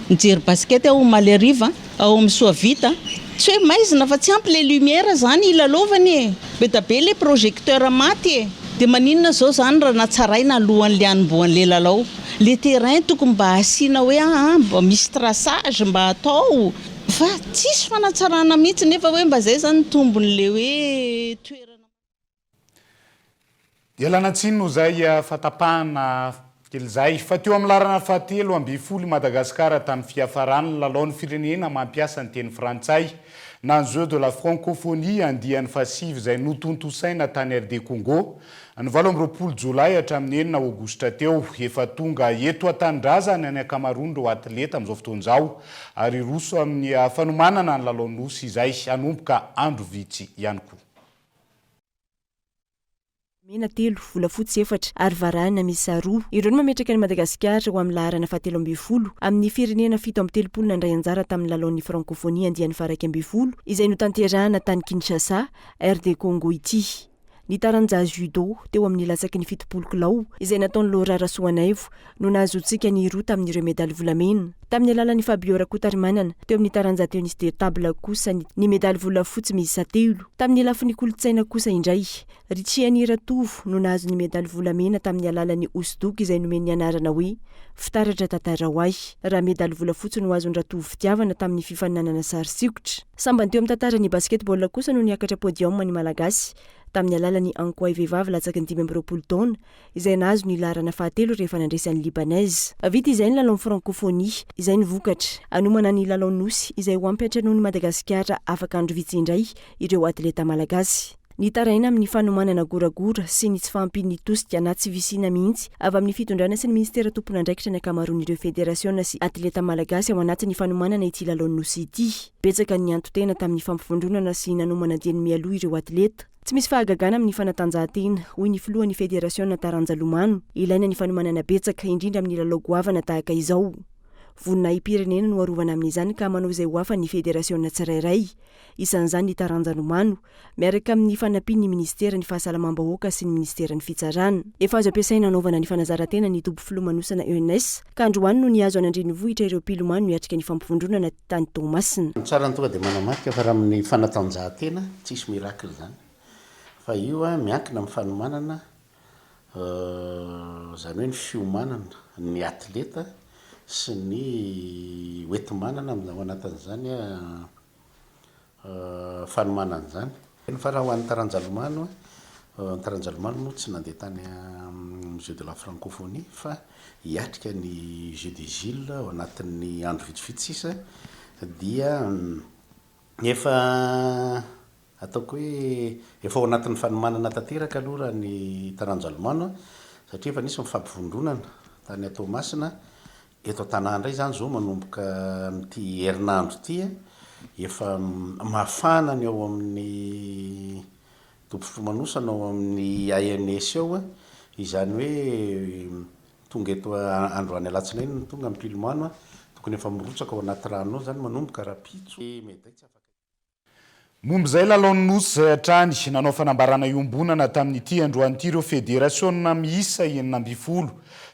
mijery basket ao Maly Ariva, ao amin'ny Soavita, tsy hoe maizina fa tsy ampy le lumière zany ilalovany be da be le projecteur maty dia maninona zao zany raha natsaraina alohan'le hanombohan'le lalao. Le terrain tokony mba asiana hoe mba misy traçage mba atao, fa tsisy fanatsarana mihitsy, nefa hoe mba zay zany tombon'le hoe toerana. Ialana tsiny no zay fatapahana kely zay fa teo amin'ny larana fahatelo amby folo Madagasikara tany fiafarany lalaon'ny firenena mampiasa ny teny frantsay na ny jeu de la francophonie andian'ny fasivy zay notontosaina tany RD Congo ny 18 Jolay hatramin'ny 9 Aogostra teo, efa tonga eto an-tanindrazana ny akamaroany ireo atleta amin'izao fotoana izao ary roso amin'ny fanomanana ny lalaonosy izay hanomboka andro vitsy ihany koa. Mena 3 volafotsy 4 ary varahana misy 2 ireo no mametraka ny Madagasikara ho amin'ny laharana fahatelo amby folo amin'ny firenena 7 amby telopolo nandray anjara tamin'ny lalaon'ny francophonie andian'ny faraky amby folo izay notanterahana tany Kinshasa, RD Congo ity. Ny taranja judo teo amin'ny latsaky ny 70 kilao izay nataon'ny Laura Rasoanaivo no nahazoantsika ny 2 tamin'ireo medaly volamena. Tamin'ny alalan'ny Fabio Rakotarimanana teo amin'ny taranja tennis de table kosa ny medaly volafotsy miisa 3. Tamin'ny lafin'ny kolotsaina kosa indray, Richiani Ratovo no nahazo ny medaly volamena tamin'ny alalan'ny Osdok izay nomeny anarana hoe fitaratra tantara ho ahy. Raha medaly volafotsy no azon'ny Ratovo fitiavana tamin'ny fifaninanana sary sikotra. Sambany teo amin'ny tantaran'ny basketball kosa no niakatra podium ny Malagasy tamin'ny alalan'ny Ankoay vehivavy latsaky ny 20 taona izay nahazo ny laharana fahatelo rehefa nandresy an'ny Libanaise. Vita izay ny lalaon'ny francophonie izay ny vokatra anomana ny lalaonosy izay ho ampiatrano'ny Madagasikara afaka andro vitsy indray ireo atleta malagasy. Ny taraina amin'ny fanomanana goragora sy ny tsy fahampian'ny tosika na tsy visina mihitsy avy amin'ny fitondrana sy ny ministera tompona andraikitra ny akamaroan'ireo federasiona sy atleta malagasy ao anatin'ny fanomanana ity lalaonosy ity. Betsaka ny antotena tamin'ny fampifondronana sy nanomana dieny mialoha ireo atleta. Tsy misy fahagagana amin'ny fanatanjahantena, hoy ny filohan'ny federasiona Taranja Lomano, ilaina ny fanomanana betsaka indrindra amin'ny lalao goavana tahaka izao. Vonina ipirenena no arovana amin'izany ka manao izay ho afa ny federasiona tsirairay. Isan'izany ny Taranja Lomano, miaraka amin'ny fanampian'ny ministera ny fahasalamam-bahoaka sy ny ministera ny fitsarana. Efa azo ampiasaina anaovana ny fanazarantena ny tobo filomanosana ENS, ka androany no niazo an'andrenivohitra ireo mpilomano niatrika ny fampifondronana tany Tomasina. Tsara ny tonga dia manamarika fa raha amin'ny fanatanjahantena tsisy miracle zany. Fa io miankina amin'ny fanomanana zany hoe ny fiomanana ny atleta sy ny oetimanana ao anatin'izany fanomanana zany. Fa raha ho an'ny Taranjalomano, ny Taranjalomano moa tsy nandeha tany amin'ny jeu de la francophonie fa hiatrika ny jeu des Gilles ao anatin'ny andro vitsivitsy sisa dia efa ataoko hoe efa ao anatin'ny fanomanana tanteraka aloha raha ny Taranjalomano satria efa nisy mifampivondronana tany Tomasina eto an-tanàndray zany zao manomboka amin'ity herinandro ity efa mafana ny ao amin'ny tobo filomanosana ao amin'ny ANS ao izany hoe tonga eto androany alatsinainy ny tonga ampilomano tokony efa mirotsaka ao anaty rano ao zany manomboka rapitso mety tsy afaka. Momba izay lalao nosy zay hatrany nanao fanambarana iombonana tamin'ity androanyity ireo fédérationna miisa 12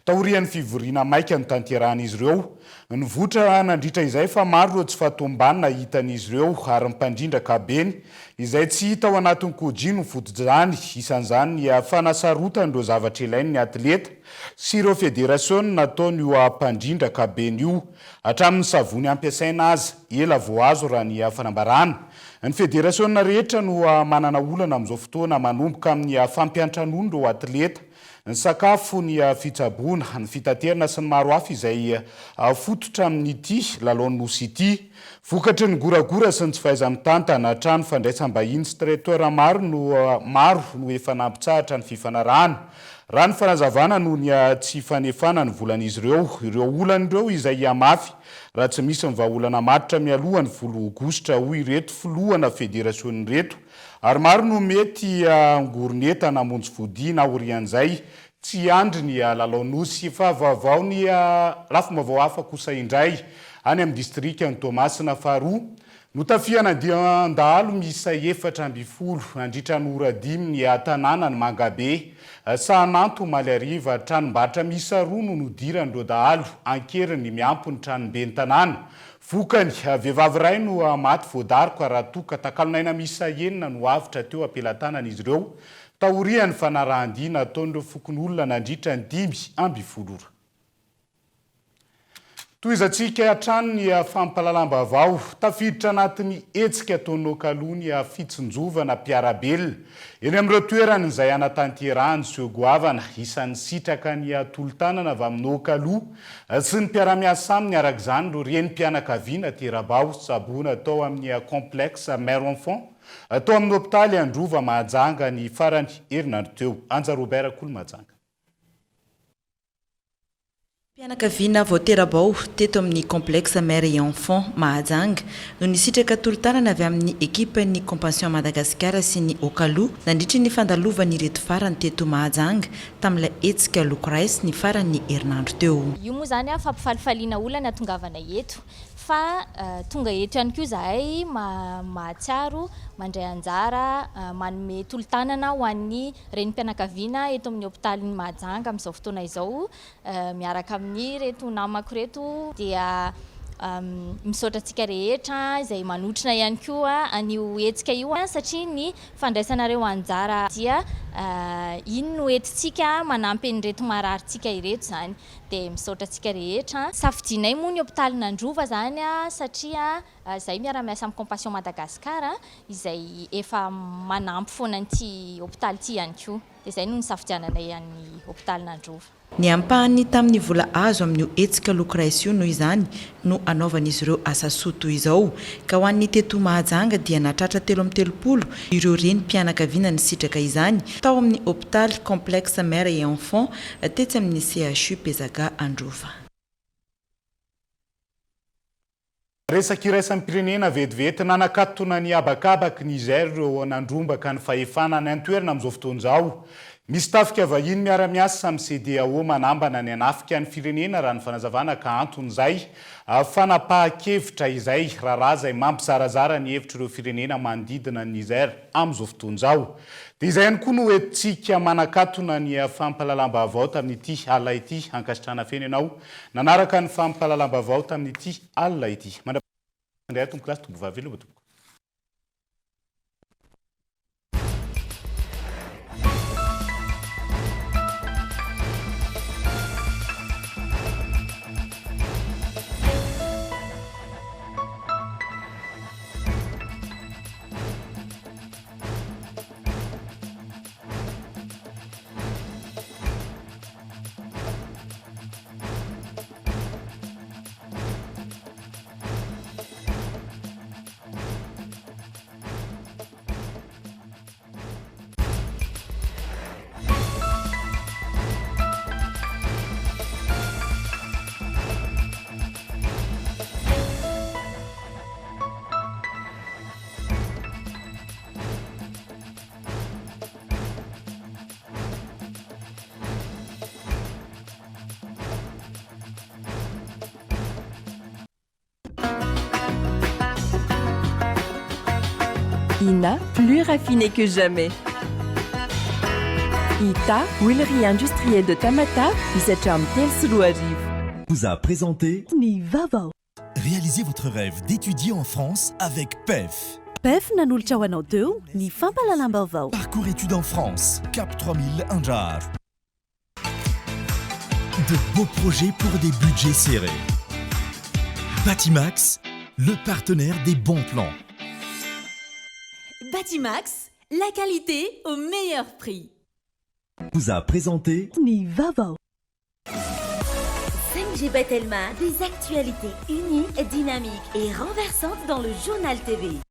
taorian'ny fivoriana maika ny tanterahan'izy ireo. Nivotra nandritra izay fa maro ireo tsy fahatombanina hitan'izy ireo ary mipandrindra kabeny izay tsy hita ao anatin'ny kodjino fotojany isan'izany ny fanasarotan'ireo zavatra ilainy ny atleta sy ireo fédération nataony io ampandrindra kabeny io hatramin'ny savony ampiasaina azy ela vao azo raha ny fanambarana. Ny fédération rehetra no manana olana amin'izao fotoana manomboka amin'ny fampiantranoana ireo atleta, ny sakafo, ny fitsaboana, ny fitaterana sy ny maro hafa izay fototra amin'ity lalao nosy ity. Vokatry ny goragora sy ny tsy fahaiza-mitantana hatrany fandraisam-bahiny sy traiteur maro no efa nampitsahatra ny fifanarahana. Raha ny fanazavana no ny tsy fanefana ny volan'izy ireo olan'ireo izay mafy raha tsy misy ny vahaolana matotra mialohan'ny 10 aogositra hoy ireto filohana fédération reto ary maro no mety ngoroneta namonjy vody na orian'izay tsy andry ny lalao nosy fa vaovao ny lafim-baovao hafa kosa indray any amin'ny distrika ny Toamasina faharoa notafiana andahalo miisa 7 andritra ny ora 5 ny tanàna ny Mangabe Sahananto Malariva tranom-barotra miisa 2 no nodiran'ireo dahalo ankeriny miampy ny tranombe ny tanàna. Vokany vehivavy iray no maty voadarika raha toka takalonaina miisa 9 no avitra teo ampelantanan'izy ireo taorian'ny fanarahan-dia nataon'ireo fokon'olona nandritra ny 12. Toizantsika hatrany ny fampalalam-baovao tafiditra anatin'ny hetsika ataonao kaloha ny fitsinjovana mpiarabelona eny amin'ireo toerana izay anatanterahany sy goavana isan'ny sitraka ny tolotanana avy aminao kaloha sy ny mpiara-miasa aminy araka izany ireo renim-pianakaviana Terabao tsaboana atao amin'ny complexe mère enfant atao amin'ny hôpitaly Androva Mahajanga ny farany herinandro teo. Anja Robert Kolomajanga. Pianakaviana vao Terabao teto amin'ny complexe mère et enfant Mahajanga no nisitraka tolotanana avy amin'ny ekipan'ny Compassion Madagascar sy ny Okalu nandritry ny fandalovan'ny ireto farany teto Mahajanga tamin'ilay hetsika lokrais ny farany herinandro teo. Io moa zany fampifalifaliana olana tongavana eto fa tonga eto ihany koa zahay mahatsiaro mandray anjara manome tolotanana ho an'ny renim-pianakaviana eto amin'ny hôpitalin'ny Mahajanga amin'izao fotoana izao miaraka amin'ny reto namako reto dia misaotra antsika rehetra izay manotrina ihany koa an'io hetsika io satria ny fandraisanareo anjara dia iny no entintsika manampy an'ireto mararintsika ireto zany dia misaotra antsika rehetra. Safidinay moa ny hôpitalina Androva zany satria izay miara-miasa amin'ny Compassion Madagascar izay efa manampy foana an'ity hôpitaly ity ihany koa dia izay no nisafidiananay an'ny hôpitalina Androva. Ny ampahany tamin'ny vola azo amin'io hetsika lokrais io noho izany no anaovan'izy ireo asa soto izao ka ho an'ny teto Mahajanga dia natratra 13 ireo renim-pianakaviana nisitraka izany tao amin'ny hôpitaly complexe mère et enfant tetsy amin'ny CHU Pezaga Androva. Resaka iraisan'ny pirenena vetivety nanakatona ny abakabaky Niger ireo nandrombaka ny fahefanany an-toerana amin'izao fotoana izao. Misy tafika vahiny miara-miasa amin'ny CEDEAO manambana ny anafika ny firenena raha ny fanazavana ka anton'izay fanapahan-kevitra izay raharaha izay mampizarazara ny hevitra ireo firenena manodidina ny Niger amin'izao fotoana izao. Dia izay ihany koa no entintsika manakatona ny fampahalalam-baovao tamin'ity alina ity ankasitrana feno ianao nanaraka ny fampahalalam-baovao tamin'ity alina ity. Mandray tombo klasy tombo vavelo tombo. INA, plus raffiné que jamais. ITA, huilerie industrielle de Tamata, Isacham Telsuruariv. Vous a présenté Nivavo. Réalisez votre rêve d'étudier en France avec PEF. PEF nanolotra ho anao teo ny fampalalam-baovao. Parcours études en France, Cap 3000 Anjar. De beaux projets pour des budgets serrés. Batimax, le partenaire des bons plans. Batimax, la qualité au meilleur prix. Vous a présenté Nivavo. 5G Batelma, des actualités unies, dynamiques et renversantes dans le journal TV.